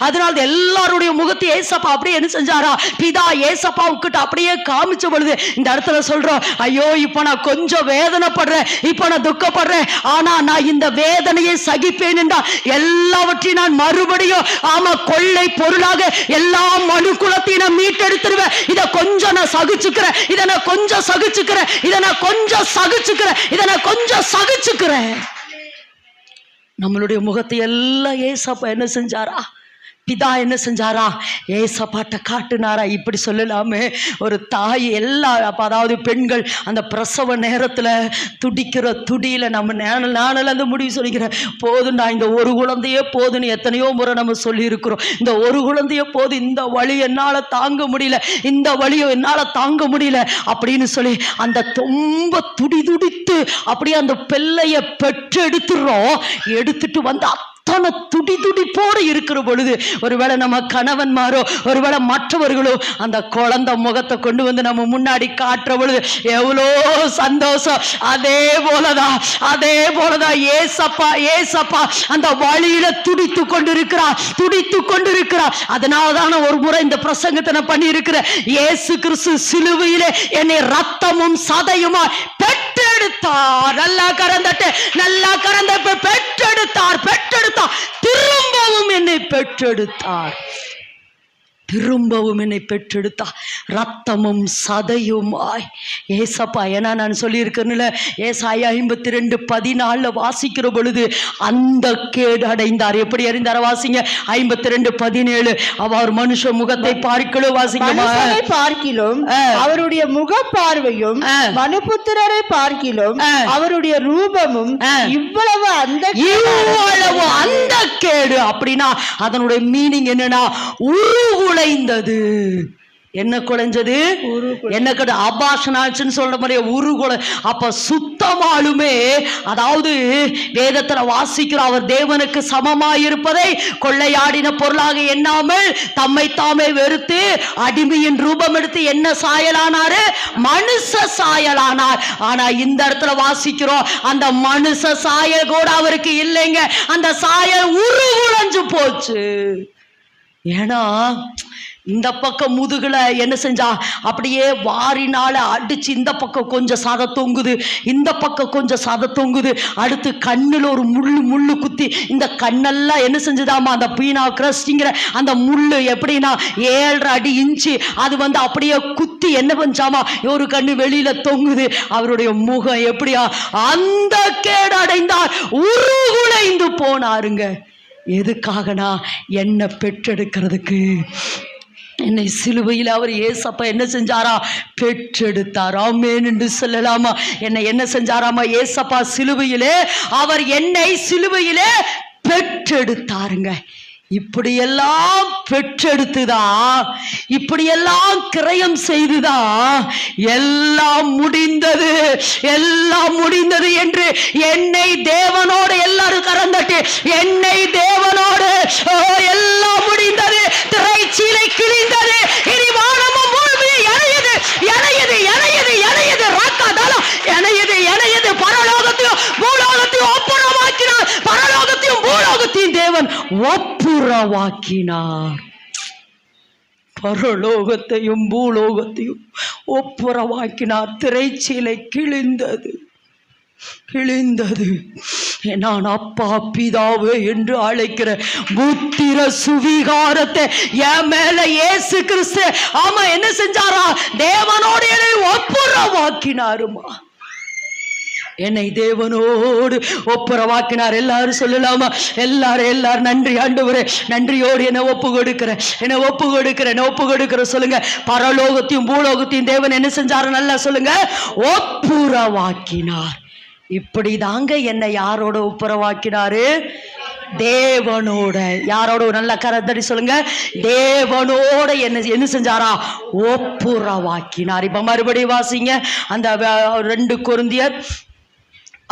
அதனால எல்லாருடைய முகத்தையும் ஏசப்பா அப்படியே என்ன செஞ்சாரா? பிதா ஏசப்பாவுக்கு அப்படியே காமிச்ச பொழுது இந்த இடத்துல சொல்றோம், ஐயோ இப்ப நான் கொஞ்சம் வேதனைப்படுறேன், இப்ப நான் துக்கப்படுறேன், ஆனா நான் இந்த வேதனையை சகிப்பேன் என்றா எல்லாவற்றையும் நான் மறுபடியும் கொள்ளை பொருளாக எல்லா மனு குலத்தையும் நான் மீட்டெடுத்துருவேன். இதை கொஞ்சம் நான் சகிச்சுக்கிறேன், இதை நான் கொஞ்சம் சகிச்சுக்கிறேன். நம்மளுடைய முகத்தை எல்லாம் ஏசப்பா என்ன செஞ்சாரா? பிதா என்ன செஞ்சாரா? ஏசப்பாட்ட காட்டுனாரா? இப்படி சொல்லலாமே, ஒரு தாய் அதாவது பெண்கள் அந்த பிரசவ நேரத்துல துடிக்கிற துடியில நம்ம நானல அந்த முடிவு சொல்லிக்கிறேன், போதுண்டா இந்த ஒரு குழந்தையே போதுன்னு எத்தனையோ முறை நம்ம சொல்லி இருக்கிறோம். இந்த ஒரு குழந்தையே போதும், இந்த வலி என்னால தாங்க முடியல அப்படின்னு சொல்லி அந்த ரொம்ப துடித்து அப்படியே அந்த பிள்ளைய பெற்று எடுத்துட்டு வந்து அத்தனை துடிப்போடு இருக்கிற பொழுது, ஒருவேளை நம்ம கணவன்மாரோ ஒருவேளை மற்றவர்களோ அந்த குழந்தை முகத்தை கொண்டு வந்து நம்ம முன்னாடி காட்டுற பொழுது எவ்வளோ சந்தோஷம். அதே போலதான் ஏசப்பா அந்த வழியில துடித்து கொண்டிருக்கிறார். அதனாலதான் ஒரு முறை இந்த பிரசங்கத்தை நான் பண்ணி இருக்கிறேன். இயேசு கிறிஸ்து சிலுவையிலே என்னை ரத்தமும் சதையுமா பெற்றெடுத்தார். நல்லா கரந்த பெற்றெடுத்தார், திரும்பவும் என்னை பெற்றெடுத்தார். திரும்பவும் என்னை பெற்றெடுத்தா ரத்தமும் சதையுமாய். ஏசப்பா, ஏன்னா நான் சொல்லியிருக்கேன்ல, ஏசாயா 52:14 வாசிக்கிற பொழுது அந்த கேடு அடைந்தார். எப்படி அறிந்தார? வாசிங்க 52:17. அவர் மனுஷ முகத்தை பார்க்கலும், வாசிங்க, பார்க்கிலும் அவருடைய முக பார்வையும் மனுபுத்திரரை பார்க்கிலும் அவருடைய ரூபமும் இவ்வளவு அந்த கேடு. அப்படின்னா அதனுடைய மீனிங் என்னன்னா, உருகுலைந்தது. என்ன குலைஞ்சது? என்ன கேடு? அபாஷனாச்சுன்னு சொல்ற மாதிரி உருகுலை. அப்ப சுத்தமாலுமே, அதாவது வேதத்துல வாசிக்கிறோம், அவர் தேவனுக்கு சமமாயிருப்பதை கொள்ளையாடின பொருளாக எண்ணாமல் தம்மை தாமே வெறுத்து அடிமையின் ரூபம் எடுத்து என்ன சாயலானாரு? மனுஷ சாயலானார். ஆனா இந்த இடத்துல வாசிக்கிறோம், அந்த மனுஷ சாயல் கூட அவருக்கு இல்லைங்க. அந்த சாயல் உருகுலைஞ்சு போச்சு. ஏன்னா இந்த பக்கம் முதுகுல என்ன செஞ்சா, அப்படியே வாரினால அடிச்சு இந்த பக்கம் கொஞ்சம் சதை தொங்குது, இந்த பக்கம் கொஞ்சம் சதை தொங்குது. அடுத்து கண்ணுல ஒரு முள்ளு குத்தி இந்த கண்ணெல்லாம் என்ன செஞ்சுதாமா, அந்த பீனா கிரஸ்டிங்கிற அந்த முள்ளு எப்படின்னா 7.5 இன்ச்சு அது அப்படியே குத்தி என்ன பண்ணாமா, ஒரு கண்ணு வெளியில தொங்குது. அவருடைய முகம் எப்படியா அந்த கேடு அடைந்தார், உருகுலைந்து போனாருங்க. எதுக்காகனா என்னை பெற்றெடுக்கிறதுக்கு. என்னை சிலுவையில் அவர் ஏசப்பா என்ன செஞ்சாரா? பெற்றெடுத்தார். ஆமென் என்று சொல்லலாமா? என்னை என்ன செஞ்சாராமா? ஏசப்பா சிலுவையிலே, அவர் என்னை சிலுவையிலே பெற்றெடுத்தாருங்க. இப்படியெல்லாம் பெற்றெடுத்துதான், இப்படியெல்லாம் கிரயம் செய்துதான் எல்லாம் முடிந்தது, எல்லாம் முடிந்தது என்று என்னை தேவனோடு எல்லாரும் கரந்தட்டு, என்னை தேவனோடு எல்லாம் முடிந்தது, திரைச்சீலை கிழிந்தது, இனி வானமும் பூமியும் இணையது, இணையது, இணையது, இணையது, ராக்காதாலம் இணையது, இணையது. பரலோகத்தையும் பூலோகத்தையும் ஒப்புரவாக்கினார். பரலோகத்தையும் பூலோகத்தையும் தேவன் ஒப்புரவாக்கினார். பரலோகத்தையும் பூலோகத்தையும் ஒப்புரவாக்கினார். திரைச்சீலை கிழிந்தது, கிழிந்தது. நான் அப்பா பிதாவே என்று அழைக்கிற புத்திர சுவிகாரத்தை என் மேல இயேசு கிறிஸ்து ஆமா என்ன செஞ்சாரா? தேவனோடு என்னை ஒப்புரவாக்கினாருமா. என்னை தேவனோடு ஒப்புரவாக்கினார். எல்லாரும் சொல்லலாமா? எல்லாரும் நன்றி ஆண்டவரே, நன்றியோடு என்னை ஒப்பு கொடுக்கிறேன், என்னை ஒப்பு கொடுக்கிறேன், என்னை ஒப்பு கொடுக்கிற சொல்லுங்க. பரலோகத்தையும் பூலோகத்தையும் தேவன் என்ன செஞ்சாரு? நல்லா சொல்லுங்க, ஒப்புரவாக்கினார். இப்படி தாங்க என்னை யாரோட ஒப்புரவாக்கினாரு? தேவனோட. யாரோட? நல்ல கரத்தடி சொல்லுங்க. தேவனோட என்ன செஞ்சாரா? ஒப்புரவாக்கினார். இப்ப மறுபடியும் வாசிங்க அந்த 2 கொரிந்தியர்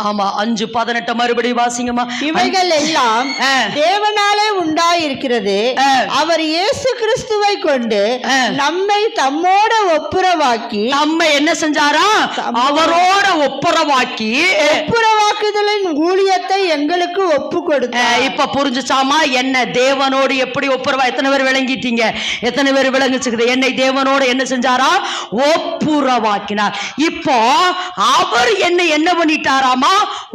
5:18 மறுபடியும் வாசிங்கம்மா. இவைகள் எல்லாம் தேவனாலே உண்டாயிருக்கிறது, அவர் இயேசு கிறிஸ்துவை கொண்டு நம்மை தம்மோட ஒப்புரவாக்கி. நம்ம என்ன செஞ்சாரா? அவரோட ஒப்புரவாக்கி, ஒப்புரவாக்குதலின் ஊழியத்தை எங்களுக்கு ஒப்பு கொடுத்தார். இப்ப புரிஞ்சுச்சாமா? என்ன தேவனோடு எப்படி ஒப்புரவா? எத்தனை பேர் விளங்கிட்டீங்க? எத்தனை பேர் விளங்குச்சுக்குது? என்னை தேவனோட என்ன செஞ்சாரா? ஒப்புரவாக்கினார். இப்போ அவர் என்னை என்ன பண்ணிட்டாராமா?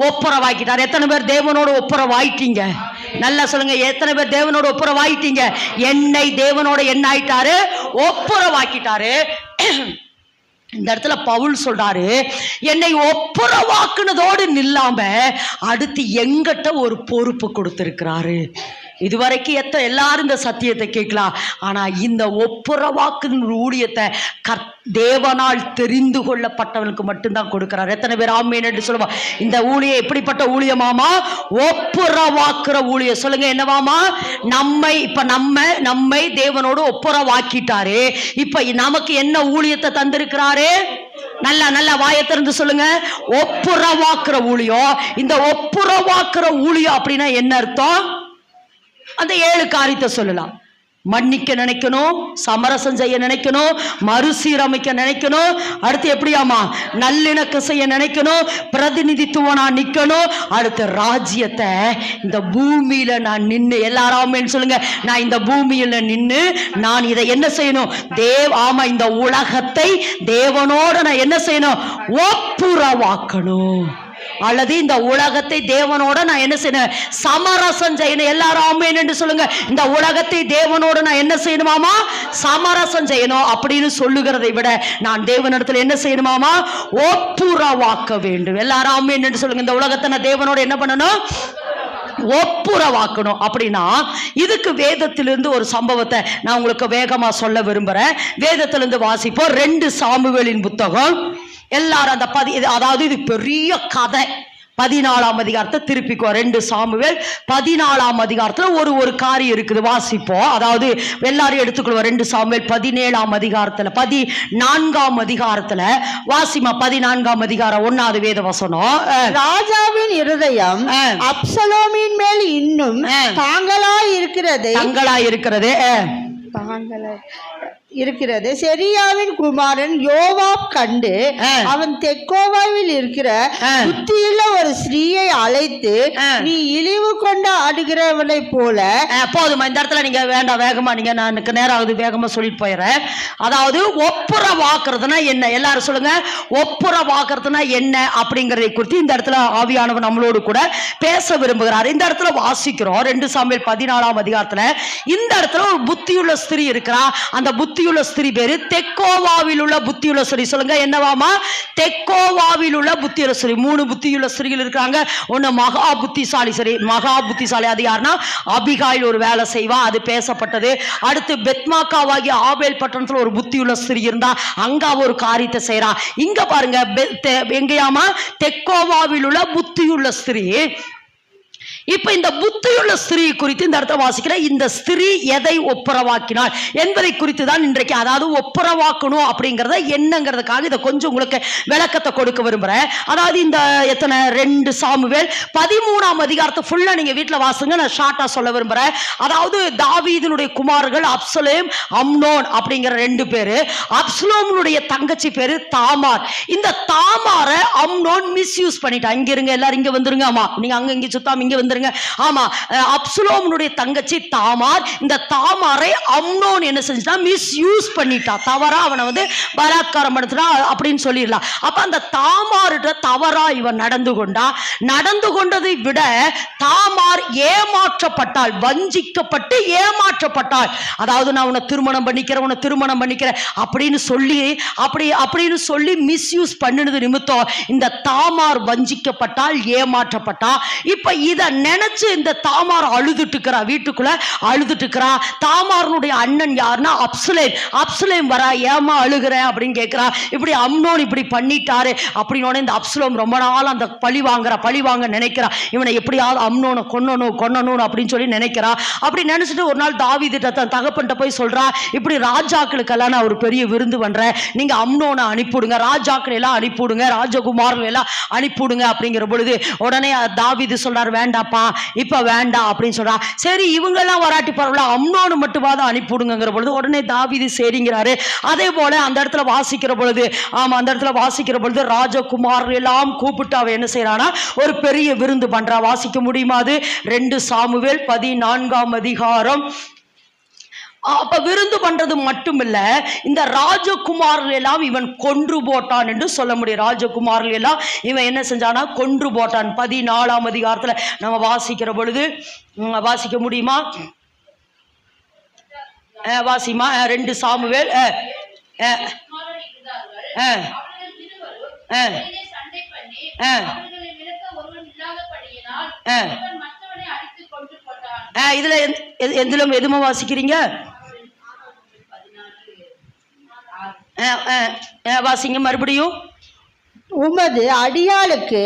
ஒப்புரவாக்கிட்டார். எத்தனை பேர் தேவனோடு ஒப்புரவாயிட்டீங்க? நல்லா சொல்லுங்க. எத்தனை பேர் தேவனோடு ஒப்புரவாயிட்டீங்க? என்னை தேவனோட என்ன ஆயிட்டாரு? ஒப்புரவாக்கிட்டாரு. இந்த இடத்துல பவுல் சொல்றாரு, என்னை ஒப்புரவாக்குனதோடு நில்லாம அடுத்து எங்கிட்ட ஒரு பொறுப்பு கொடுத்திருக்கிறாரு. இதுவரைக்கும் எல்லாரும் இந்த சத்தியத்தை கேட்கலாம். ஆனா இந்த ஒப்புரவாக்கு ஊழியத்தை தேவனால் தெரிந்து கொள்ளப்பட்டவனுக்கு மட்டும்தான் கொடுக்கிறார். எத்தனை பேர் ஆமென் என்று சொல்லுவா? இந்த ஊழியம் எப்படிப்பட்ட ஊழியமாமா? ஒப்புரவாக்குற ஊழியம். சொல்லுங்க, என்னவாமா? நம்மை தேவனோடு ஒப்புரவாக்கிட்டாரு. இப்ப நமக்கு என்ன ஊழியத்தை தந்திருக்கிறாரு? நல்லா வாயை திறந்து சொல்லுங்க. ஒப்புரவாக்குற ஊழியம். இந்த ஒப்புரவாக்குற ஊழியம் அப்படின்னா என்ன அர்த்தம்? அந்த 7 காரியத்தை சொல்லலாம். மன்னிக்க நினைக்கணும், சமரசம் செய்ய நினைக்கணும், மறுசீரமைக்க நினைக்கணும். அடுத்து எப்படியாமா? நல்லிணக்க செய்ய நினைக்கணும், பிரதிநிதித்துவம் நான் நிக்கணும். அடுத்து ராஜ்யத்தை இந்த பூமியில நான் நின்று, எல்லாராமேன்னு சொல்லுங்க, நான் இந்த பூமியில நின்று நான் இதை என்ன செய்யணும்? இந்த உலகத்தை தேவனோட நான் என்ன செய்யணும்? ஒப்புரவாக்கணும். அல்லது இந்த உலகத்தை தேவனோட நான் என்ன செய்யணும்? சமரசம் செய்யணும். எல்லாரும் ஆமென் என்று சொல்லுங்க. இந்த உலகத்தை தேவனோட நான் என்ன செய்யணுமாமா? சமரசம் செய்யணும் அப்படின்னு சொல்லுகிறதை விட நான் தேவனிடத்தில் என்ன செய்யணுமாமா? ஒப்புரவாக்க வேண்டும். எல்லாரும் ஆமென் என்று சொல்லுங்க. இந்த உலகத்தை நான் தேவனோட என்ன பண்ணணும்? ஒப்புரவாக்கணும். அப்படின்னா இதுக்கு வேதத்திலிருந்து ஒரு சம்பவத்தை நான் உங்களுக்கு வேகமா சொல்ல விரும்புறேன். வேதத்திலிருந்து வாசிப்போம். 2 சாமுவேலின் புத்தகம். எல்லாரும் அந்த அதாவது இது பெரிய கதை. 14ஆம் அதிகாரத்தை திருப்பிக்கோ. 2 சாமுவேல் 14ஆம் அதிகாரத்துல ஒரு காரியம் இருக்குது, வாசிப்போம். அதாவது எல்லாரும் எடுத்துக்கொள்வோம். 2 சாமுவேல் 17ஆம் அதிகாரத்துல 14ஆம் அதிகாரத்துல வாசிமா. 14ஆம் அதிகாரம் 1வது வேத வசனம். ராஜாவின் இருதயம் அப்சலோமின் மேல் இன்னும் தாங்களாய் இருக்கிறது. செரியாவின் குமாரன் யோவாப் கண்டு அவன் தெக்கோவாவில் இருக்கிற புத்தியுள்ள ஒரு ஸ்திரீயை அழைத்து, நீ இழிவு கொண்டு ஆடுகிறவனை போல. போதுமா இந்த இடத்துல? நீங்க வேண்டாம், வேகமா நீங்க, நான் நேராவது வேகமா சொல்லிட்டு போயிடுறேன். அதாவது ஒப்புரவாக்குறதுனா என்ன? எல்லாரும் சொல்லுங்க. ஒப்புரவாக்குறதுனா என்ன அப்படிங்கறதை குறித்து இந்த இடத்துல ஆவியானவர் நம்மளோடு கூட பேச விரும்புகிறார். இந்த இடத்துல வாசிக்கிறோம் 2 சாமுவேல் 14ஆம் அதிகாரத்துல. இந்த இடத்துல ஒரு புத்தியுள்ள ஸ்திரீ இருக்கிறா. அந்த புத்தியுள்ள ஸ்திரீ பேரு தெக்கோவாவில் உள்ள புத்தியுள்ள ஸ்திரீ. சொல்லுங்க, என்னவாமா? தெக்கோவாவில் உள்ள புத்தியுள்ள ஸ்திரீ. 3 புத்தியுள்ள ஸ்திரீகள் இருக்காங்க. ஒன்னு மகா புத்திசாலி ஸ்திரீ. மகா புத்திசாலி அது யாருன்னா அபிகாயில் ஒரு வேலை செய்வா, அது பேசப்பட்டது. அடுத்து பெத்மாக்காவாகிய ஆபேல் பட்டணத்துல ஒரு புத்தியுள்ள ஸ்திரீ இருந்தா, அங்க ஒரு காரியத்தை செய்யறா. இங்க பாருங்க, எங்கேயாமா? தெக்கோவாவில் உள்ள புத்தியுள்ள ஸ்திரீ. இப்ப இந்த புத்தியுள்ள ஸ்திரீ குறித்து இந்த இடத்தை வாசிக்கிற. இந்த ஸ்திரீ எதை ஒப்புரவாக்கினாள் என்பதை குறித்து தான் இன்றைக்கு, அதாவது ஒப்புரவாக்கணும் அப்படிங்கறத என்னங்கிறதுக்காக இதை கொஞ்சம் உங்களுக்கு விளக்கத்தை கொடுக்க விரும்புறேன். அதாவது இந்த 2 சாமுவேல் 13ஆம் அதிகாரத்தை ஃபுல்லா நீங்க வீட்டுல வாசுங்க. நான் ஷார்ட்டா சொல்ல விரும்புறேன். அதாவது தாவீதினுடைய குமாரர்கள் அப்சலோம், அம்னோன் அப்படிங்கிற 2 பேரு. அப்சலோமுடைய தங்கச்சி பேரு தாமார். இந்த தாமார அம்னோன் மிஸ்யூஸ் பண்ணிட்டான். இங்க இருங்க, எல்லாரும் இங்க வந்துருங்க. ஆமா, நீங்க அங்க இங்க சுத்தாம இங்க வந்துருங்க. ஆமா, அப்சலோமுடைய தங்கச்சி தாமார். இந்த தாமாரை அம்னோன் என்ன செஞ்சா? மிஸ்யூஸ் பண்ணிட்டா. தவறா அவனை பலாத்காரம் படுத்துறா அப்படின்னு சொல்லிடலாம். அப்ப அந்த தாமார்கிட்ட தவறா இவன் நடந்து கொண்டதை விட தாமார் ஏமாற்றப்பட்டாள், வஞ்சிக்கப்பட்டு ஏமாற்றப்பட்டாள். அதாவது நான் உன்னை திருமணம் பண்ணிக்கிறேன் அப்படின்னு சொல்லி மிஸ்யூஸ் பண்ணினது நிமித்தம் இந்த தாமார் வஞ்சிக்கப்பட்டால், ஏமாற்றப்பட்டா. இப்ப இத நினைச்சு இந்த தாமார் அழுதுட்டுக்கிறா, வீட்டுக்குள்ள அழுதுட்டுக்கிறா. தாமாரனுடைய அண்ணன் யாருன்னா அப்சலோம் வரா. ஏமா அழுகிறேன் அப்படின்னு கேட்கிறா. இப்படி அம்னோன் இப்படி பண்ணிட்டாரு அப்படின்னு இந்த அப்சலோம் ரொம்ப நாள் அந்த பழி வாங்க நினைக்கிறா. இவனை எப்படியாவது அம்னோனை கொன்னணும் அப்படின்னு சொல்லி நினைக்கிறா. அப்படி நினைச்சிட்டு ஒரு நாள் தாவீதுட்ட தன் தகப்பன்ட்ட போய் சொல்றா, இப்படி ராஜாக்களுக்கெல்லாம் நான் ஒரு பெரிய விருந்து பண்றேன், நீங்க அம்னோனை அனுப்பிவிடுங்க, ராஜாக்கள் எல்லாம் அனுப்பிவிடுங்க, ராஜகுமார்கள் எல்லாம் அனுப்பிவிடுங்க அப்படிங்கிற பொழுது உடனே தாவீது சொல்றாரு, வேண்டாப்பா இப்ப வேண்டாம் அப்படின்னு சொல்றா. சரி, இவங்க எல்லாம் வராட்டி பரவாயில்ல, அம்னோனு மட்டுமாவது அனுப்பிவிடுங்கிற பொழுது உடனே தாவீது சரிங்கிறாரு. அதே போல அந்த இடத்துல வாசிக்கிற பொழுது ராஜகுமார் எல்லாம் கூப்பிட்டு அவ என்ன செய்யறானா? ஒரு பெரிய விருந்து பண்றா. வாசிக்க முடியுமா? அது 2 சாமுவேல் 14ஆம் அதிகாரம். அப்ப விருந்து பண்றது மட்டும் இல்ல, இந்த ராஜகுமார்கள் எல்லாம் இவன் கொன்று போட்டான் என்று சொல்ல முடியும். ராஜகுமார்கள் எல்லாம் இவன் என்ன செஞ்சானா? கொன்று போட்டான். 14ஆம் அதிகாரத்துல நம்ம வாசிக்கிற பொழுது வாசிக்க முடியுமா? வாசிமா 2 சாமுவேல். இதுல எதுமா வாசிக்கிறீங்க? வாசிங்க மறுபடியும். உமது அடியாளுக்கு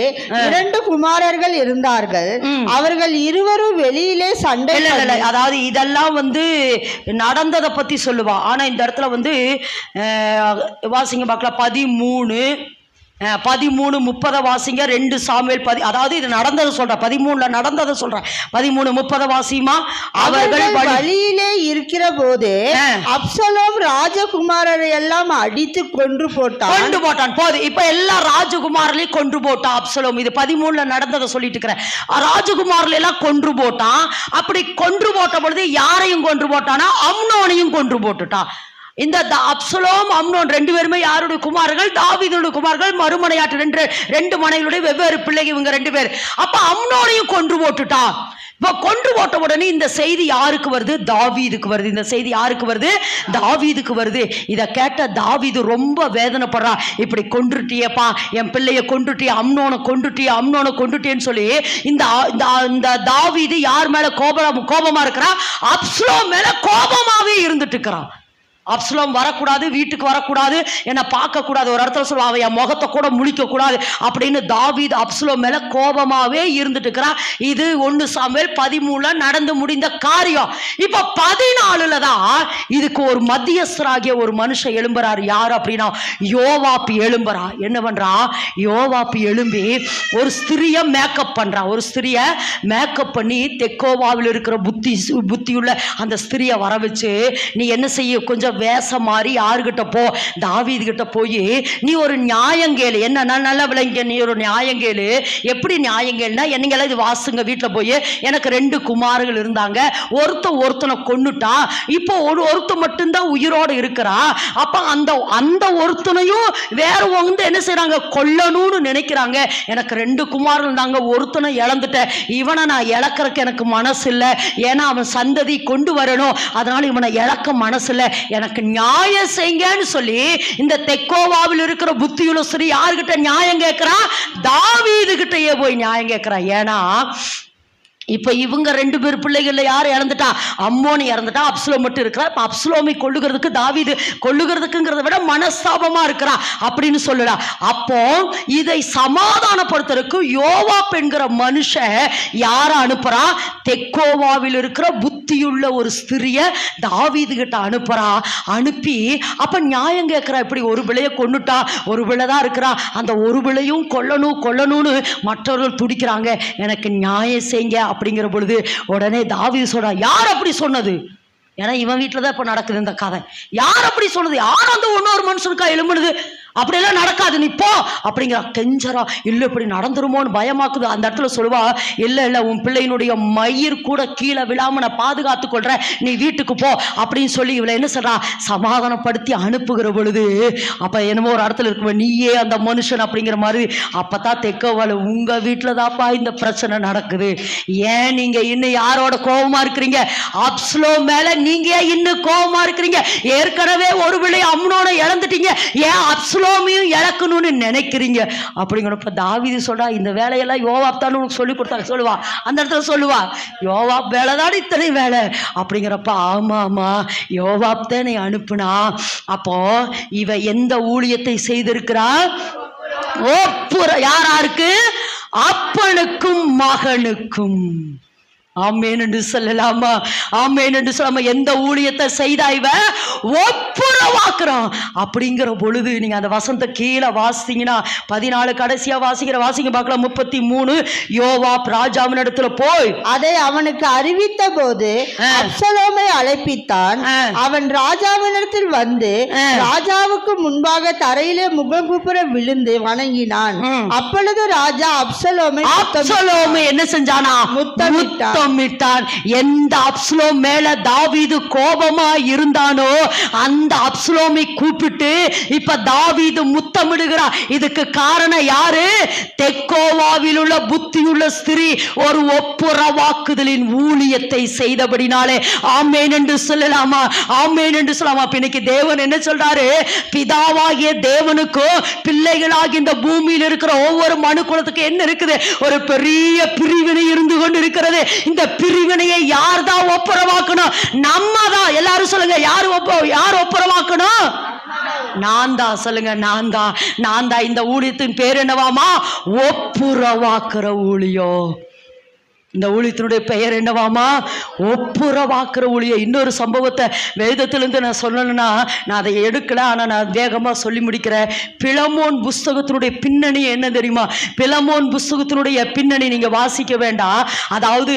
2 குமாரர்கள் இருந்தார்கள், அவர்கள் இருவரும் வெளியிலே சண்டை. அதாவது இதெல்லாம் நடந்ததை பத்தி சொல்லுவா. ஆனா இந்த இடத்துல வாசிங்க பார்க்கலாம். 13:30 வாசிங்க. 2 சாமுவேல் அதாவது இது நடந்ததை சொல்ற. 13ல நடந்ததை சொல்ற. 13:30 வாசிமா. அவர்கள் வழியிலே இருக்கிற போது அப்சலோம் ராஜகுமாரரை எல்லாம் அடித்து கொன்று போட்டான். போது இப்ப எல்லா ராஜகுமாரர்களையும் கொன்று போட்டான் அப்சலோம். இது 13ல நடந்ததை சொல்லிட்டு இருக்கிறேன். ராஜகுமாரர்கள் எல்லாம் கொன்று போட்டான். அப்படி கொன்று போட்ட பொழுது யாரையும் கொன்று போட்டானா? அம்னோனையும் கொன்று போட்டுட்டான். இந்த அப்சலோம் அம்னோன் ரெண்டு பேருமே யாருடைய குமாரர்கள்? தாவீதுடைய குமாரர்கள். மறுமனையாட்டு ரெண்டு மனைகளுடைய வெவ்வேறு பிள்ளைகள் இவங்க ரெண்டு பேர். அப்ப அம்னோனையும் கொன்று போட்டுட்டான். இப்ப கொன்று போட்ட உடனே இந்த செய்தி யாருக்கு வருது? தாவீதுக்கு வருது. இந்த செய்தி யாருக்கு வருது? தாவீதுக்கு வருது. இதை கேட்ட தாவீது ரொம்ப வேதனைப்படுறான். இப்படி கொன்றுட்டியப்பா, என் பிள்ளைய கொன்றுட்டிய, அம்னோனை கொன்றுட்டியன்னு சொல்லி இந்த தாவீது யார் மேல கோபமா இருக்கிறான்? அப்சலோம் மேல கோபமாவே இருந்துட்டு இருக்கிறான். அப்சலோம் வரக்கூடாது, வீட்டுக்கு வரக்கூடாது, என்னை பார்க்க கூடாது, ஒரு இடத்துல சொல்லுவான் என் முகத்தை கூட முழிக்க கூடாது அப்படின்னு தாவீது அப்சலோம் மேல கோபமாவே இருந்துட்டு இருக்கிறான். இது 1 சாமுவேல் 13 நடந்து முடிந்த காரியம். இப்ப 14 தான் இதுக்கு ஒரு மத்தியஸ்தராகிய ஒரு மனுஷன் எழும்புறாரு. யார் அப்படின்னா யோவாப் எழும்புறா. என்ன பண்றா? யோவாப் எழும்பி ஒரு ஸ்திரிய மேக்கப் பண்றா. ஒரு ஸ்திரிய மேக்கப் பண்ணி தெக்கோவாவில் இருக்கிற புத்தியுள்ள அந்த ஸ்திரியை வர வச்சு, நீ என்ன செய்ய, கொஞ்சம் வேஷம் மாறி யாருகிட்ட போ, தாவீது கிட்ட போய் நீ ஒரு நியாயங்கேளு. என்ன நல்ல விளங்க, நீ ஒரு நியாயங்கேளு. எப்படி நியாயங்கேளுனா, என்னங்கெல்லாம் இது வாசுங்க, வீட்டில் போய் எனக்கு 2 குமாரர்கள் இருந்தாங்க, ஒருத்தனை கொன்னுட்டான், இப்போ ஒருத்த மட்டும்தான் உயிரோடு இருக்கிறா. அப்ப அந்த ஒருத்தனையும் வேற வந்து என்ன செய்யறாங்க, கொல்லணும்னு நினைக்கிறாங்க. எனக்கு 2 குமாரர்கள் இருந்தாங்க, ஒருத்தனை இழந்துட்டேன், இவனை நான் இழக்கிறதுக்கு எனக்கு மனசு இல்லை, ஏன்னா அவன் சந்ததி கொண்டு வரணும், அதனால இவனை இழக்க மனசு இல்லை, எனக்கு நியாயம் செய்யுங்கன்னு சொல்லி இந்த தெக்கோவாவில் இருக்கிற புத்தியுள்ள ஸ்திரீ யாருகிட்ட நியாயம் கேட்கிறா? தாவீது கிட்டயே போய் நியாயம் கேட்கிறா. ஏன்னா இப்ப இவங்க 2 பேர் பிள்ளைகள்ல யார் இறந்துட்டா? அம்மோனி இறந்துட்டா, அப்சலோம் மட்டும் இருக்கிறா. இப்ப அப்சலோமை கொல்லுகிறதுக்கு தாவீது கொல்லுகிறதுக்குங்கிறத விட மனஸ்தாபமா இருக்கிறா அப்படின்னு சொல்லலா. அப்போ இதை சமாதானப்படுத்துறதுக்கு யோவாப் என்கிற மனுஷன் யார அனுப்புறா? தெக்கோவாவில் இருக்கிற புத்தியுள்ள ஒரு ஸ்திரிய தாவீது கிட்ட அனுப்புறா. அனுப்பி அப்ப நியாயம் கேட்கிறா. இப்படி ஒரு பிள்ளைய கொன்னுட்டா, ஒரு பிள்ளை தான் இருக்கிறா, அந்த ஒரு பிள்ளையும் கொல்லணும்னு மற்றவர்கள் துடிக்கிறாங்க, எனக்கு நியாயம் செய்யுங்க அப்படிங்கிற பொழுது உடனே தாவீது சொல்றா, யார் அப்படி சொன்னது? ஏன்னா இவன் வீட்டில் தான் இப்போ நடக்குது இந்த கதை. யார் அப்படி சொன்னது? யார் அந்த இன்னொரு மனுஷனுக்கா எழும்புனது? அப்படியெல்லாம் நடக்காது, நீ போ அப்படிங்கிற கெஞ்சரா. இல்லை இப்படி நடந்துருமோன்னு பயமாக்குது. அந்த இடத்துல சொல்லுவா, இல்லை உன் பிள்ளையினுடைய மயிர் கூட கீழே விழாம நான் பாதுகாத்து கொள்றேன், நீ வீட்டுக்கு போ அப்படின்னு சொல்லி இவளை என்ன சொல்றா, சமாதானப்படுத்தி அனுப்புகிற பொழுது அப்ப என்னமோ ஒரு இடத்துல இருக்குவ, நீயே அந்த மனுஷன் அப்படிங்கிற மாதிரி. அப்பதான் தெக்கவாள், உங்க வீட்டில் தான்ப்பா இந்த பிரச்சனை நடக்குது, ஏன் நீங்க இன்னும் யாரோட கோபமா இருக்கிறீங்க? அப்சலோம் மேல நீங்க இன்னும் கோபமா இருக்கிறீங்க. ஏற்கனவே ஒரு பிள்ளை அம்னோனை இழந்துட்டீங்க, ஏன் அப்சலோமையும் இழக்கணும்னு நினைக்கிறீங்க அப்படிங்கிறப்ப தாவீது சொல்றா, இந்த வேலையெல்லாம் யோவாப் தான் உனக்கு சொல்லி கொடுத்தாங்க. சொல்லுவா, அந்த இடத்துல சொல்லுவா, யோவாப் வேலை தான் இத்தனை வேலை அப்படிங்கிறப்ப, ஆமா யோவாப் தான் அனுப்புனா. அப்போ இவ எந்த ஊழியத்தை செய்திருக்கிறா? யாருக்கு? அப்பனுக்கும் மகனுக்கும். ஆமென் என்று சொல்லலாமா? ஆமென் என்று சொல்லாம எந்த ஊழியத்தை செய்தா இவ? ஒப்புரவாக்குறான். அப்படிங்கிற பொழுது நீங்க அந்த வசனத்தை கீழே வாசிங்கன்னா 14 கடைசியா வாசிங்க பார்க்கலாம். 33 யோவாப் ராஜாவின் இடத்துல போய் அதை அவனுக்கு அறிவித்த போது அப்சலோமை அழைப்பித்தான். அவன் ராஜாவினிடத்தில் வந்து ராஜாவுக்கு முன்பாக தரையிலே முகங்குப்புற விழுந்து வணங்கினான். அப்பொழுது ராஜா அப்சலோமை என்ன செஞ்சானா? முத்தமிட்டான். எந்த அப்சலோம் மேல தாவீது கோபமா இருந்தானோ அந்த அப்சலோமை கூப்பிட்டு இப்ப தாவீது முத்தமிடுகிறார். இதுக்கு காரணம் யாரு? தெக்கோவாவில் உள்ள புத்தியுள்ள ஸ்திரீ ஒரு ஒப்புரவாக்குதலின் ஊழியத்தை செய்தபடினாலே. ஆமென் என்று சொல்லலாமா? ஆமென் என்று சொல்லலாமா? இன்னைக்கு தேவன் என்ன சொல்றாரு? பிதாவாகிய தேவனுக்கும் பிள்ளைகளாகிய இந்த பூமியில் இருக்கிற ஒவ்வொரு மனு குலத்துக்கு என்ன இருக்குது? ஒரு பெரிய பிரிவினை இருந்து கொண்டு இருக்கிறது. இந்த பிரிவினையை யார் தான் ஒப்புரவாக்கணும்? நம்ம தான். எல்லாரும் சொல்லுங்க, யார் ஒப்புரவாக்கணும்? நான் தான். சொல்லுங்க, நான் தான். இந்த ஊழியத்தின் பேர் என்னவாமா? ஒப்புரவாக்குற ஊழியம். இந்த ஊழியத்தினுடைய பெயர் என்னவாமா? ஒப்புரவாக்குற ஊழியம். இன்னொரு சம்பவத்தை வேதத்திலிருந்து நான் சொல்லணும்னா நான் அதை எடுக்கல, ஆனால் நான் வேகமாக சொல்லி முடிக்கிறேன். பிலமோன் புஸ்தகத்தினுடைய பின்னணி என்ன தெரியுமா? பிலமோன் புஸ்தகத்தினுடைய பின்னணி நீங்க வாசிக்க வேண்டாம். அதாவது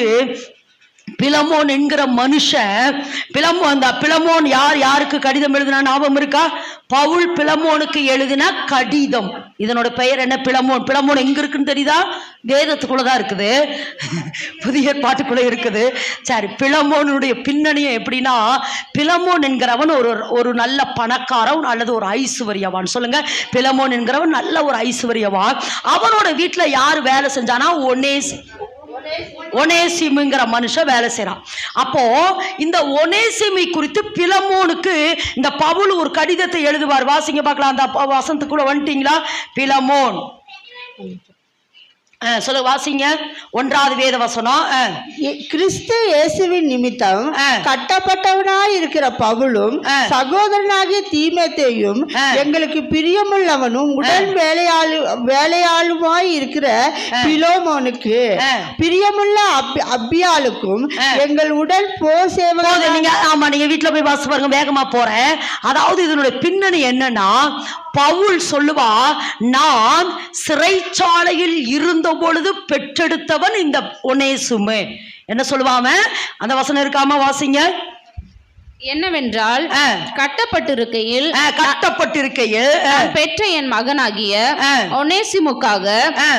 பிலமோன் என்கிற மனுஷன், பிலமோன் யாருக்கு கடிதம் எழுதினா ஞாபகம் இருக்கா? பவுல் பிலமோனுக்கு எழுதின கடிதம். இதனோட பெயர் என்ன? பிலமோன். பிலமோன் எங்க இருக்குன்னு தெரியுதா? வேதத்துக்குள்ளதான் இருக்குது, புதிய ஏற்பாட்டுக்குள்ள இருக்குது. சரி, பிலமோனுடைய பின்னணியும் எப்படின்னா, பிலமோன் என்கிறவன் ஒரு நல்ல பணக்காரன் அல்லது ஒரு ஐஸ்வர்யவான். சொல்லுங்க, பிலமோன் என்கிறவன் நல்ல ஒரு ஐஸ்வர்யவான். அவனோட வீட்டுல யாரு வேலை செஞ்சானா? ஒனேசிமுங்கிற மனுஷன் வேலை செய்யறான். அப்போ இந்த ஒனேசிமை குறித்து பிலமோனுக்கு இந்த பவுல் ஒரு கடிதத்தை எழுதுவார். வாசிங்க பார்க்கலாம். அந்த வசனத்துக்குள்ள வந்துட்டீங்களா? பிலமோன் சொல்ல வாசிங்க, 1வது வேத வசனம். கிறிஸ்து இயேசுவின் நிமித்தம் கட்டப்பட்டவனாய் இருக்கிற பவுலும் சகோதரனாகிய தீமோத்தேயும் எங்களுக்கு பிரியமுள்ளவனும் உடன் வேலையாளுமாய் இருக்கிற பிலோமோனுக்கு பிரியமுள்ள அப்பியாளுக்கும் எங்கள் உடன் போர் சேவகர். நீங்க வீட்டுல போய் வாசி பாருங்க, வேகமா போறேன். அதாவது இதனுடைய பின்னணி என்னன்னா, பவுல் சொல்லுவா, நான் சிறைச்சாலையில் இருந்த பொழுது பெற்றெடுத்தவன் இந்த ஒனேசிமு. என்ன சொல்லுவாம? அந்த வசனம் இருக்காம வாசிங்க. என்னவென்றால், கட்டப்பட்டிருக்கையில் பெற்ற என் மகனாகிய ஒனேசிமுக்காக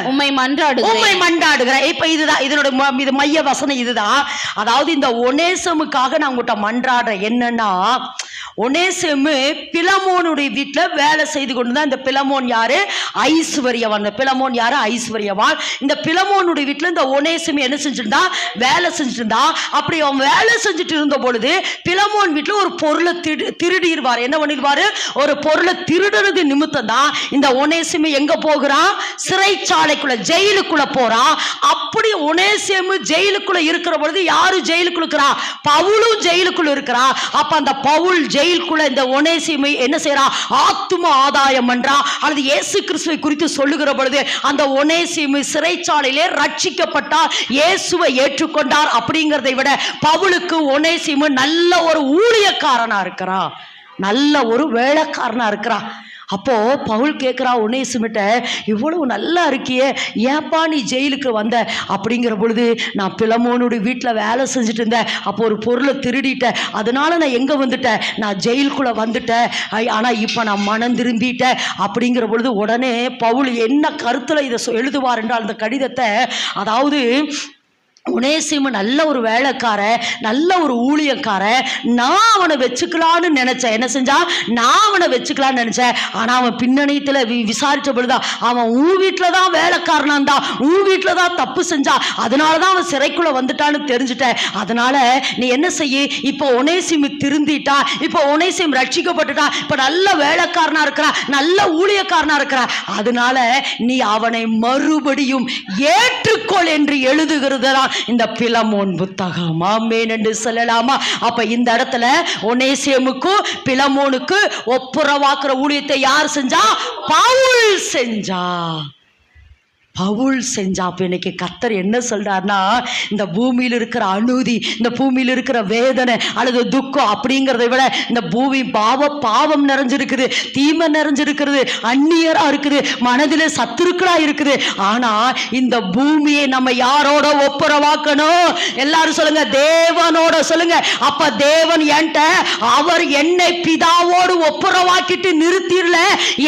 உம்மை மன்றாடுகிறேன். இப்ப இதுதான் இதனோட மைய வசனம் இதுதான். அதாவது இந்த ஒனேசிமுக்காக நான் உங்கள்கிட்ட மன்றாடுறேன். என்னன்னா, ஒனேசிமு பிலமோனுடைய வீட்டுல வேலை செய்து கொண்டுதான். இந்த பிலமோன் யாரு? ஐஸ்வர்யவான். இந்த பிலமோன் யாரு? ஐஸ்வர்யவான். இந்த பிலமோனுடைய வீட்டுல இந்த ஒனேசிமு என்ன செஞ்சிருந்தா? வேலை செஞ்சிருந்தா. அப்படி அவன் வேலை செஞ்சுட்டு இருந்த பொழுது பிலமோன் வீட்டுல ஒரு பொருளை திருடிடுவார். என்ன பண்ணிடுவாரு? ஒரு பொருளை திருடுறது நிமித்தம் தான் இந்த ஒனேசிமு எங்க போகிறான்? சிறைச்சாலைக்குள்ள, ஜெயிலுக்குள்ள போறான். அப்படி ஒனேசிமு ஜெயிலுக்குள்ள இருக்கிற பொழுது யாரு ஜெயிலுக்குள்ள இருக்கிறா? பவுலும் ஜெயிலுக்குள்ள இருக்கிறா. அப்ப அந்த பவுல் ஜெயிலுக்குள்ள இந்த ஒனேசிமை என்ன செய்யறா? ஆத்தும ஆதாயம் பண்றா. அல்லது இயேசு கிறிஸ்துவை குறித்து சொல்லுகிற பொழுது அந்த ஒனேசிமு சிறைச்சாலையிலே ரட்சிக்கப்பட்டார், இயேசுவை ஏற்றுக்கொண்டார். அப்படிங்கிறதை விட பவுலுக்கு ஒனேசிமு நல்ல ஒரு ஊழியக்காரனா இருக்கிறா, நல்ல ஒரு வேலைக்காரனா இருக்கிறா. அப்போ பவுல் கேட்கிறா ஒனேசிமிட்ட, இவ்வளவு நல்லா இருக்கியே, ஏப்பா நீ ஜெயிலுக்கு வந்த? அப்படிங்கிற பொழுது, நான் பிலமோனுடைய வீட்டில் வேலை செஞ்சுட்டு இருந்தேன், அப்போ ஒரு பொருளை திருடிட்டேன், அதனால நான் எங்கே வந்துட்டேன்? நான் ஜெயிலுக்குள்ளே வந்துட்டேன், ஆனால் இப்போ நான் மனம் திரும்பிட்டேன். அப்படிங்கிற பொழுது உடனே பவுல் என்ன கருத்தில் இதை எழுதுவார் என்றால், அந்த கடிதத்தை, அதாவது ஒனேசிமு நல்ல ஒரு வேலைக்கார, நல்ல ஒரு ஊழியக்கார, நான் அவனை வச்சுக்கலான்னு நினைச்சேன். என்ன செஞ்சா? நான் அவனை வச்சுக்கலான்னு நினைச்சேன். ஆனா அவன் பின்னணியத்துல விசாரிச்ச பொழுதுதான், அவன் உன் வீட்டுல தான் வேலைக்காரனா இருந்தா, உன் வீட்டுல தான் தப்பு செஞ்சா, அதனாலதான் அவன் சிறைக்குள்ள வந்துட்டான்னு தெரிஞ்சுட்டேன். அதனால நீ என்ன செய்ய? இப்போ ஒனேசிமு திருந்திட்டா, இப்போ ஒனேசிமு ரட்சிக்கப்பட்டுட்டா, இப்ப நல்ல வேலைக்காரனா இருக்கிறா, நல்ல ஊழியக்காரனா இருக்கிறா. அதனால நீ அவனை மறுபடியும் ஏற்றுக்கொள் என்று எழுதுகிறதுதான் இந்த பிலமோன் புத்தகம். ஆமென் என்று சொல்லலாமா? அப்ப இந்த இடத்துல ஒனேசிமுக்கும் பிலமோனுக்கு ஒப்புரவாக்குற ஊழியத்தை யார் செஞ்சா? பவுல் செஞ்சா. பவுல் செஞ்சா. அப்ப இன்னைக்கு கர்த்தர் என்ன சொல்றாருன்னா, இந்த பூமியில் இருக்கிற அநீதி, இந்த பூமியில் இருக்கிற வேதனை அல்லது துக்கம் அப்படிங்கிறத விட இந்த பூமி பாவம் நிறைஞ்சிருக்குது, தீமை நிறைஞ்சிருக்கிறது, அந்நியரா இருக்குது, மனதில் சத்துருக்களா இருக்குது. ஆனா இந்த பூமியை நம்ம யாரோட ஒப்புரவாக்கணும்? எல்லாரும் சொல்லுங்க, தேவனோட சொல்லுங்க. அப்ப தேவன் என்கிட்ட, அவர் என்னை பிதாவோடு ஒப்புரவாக்கிட்டு நிறுத்திடல,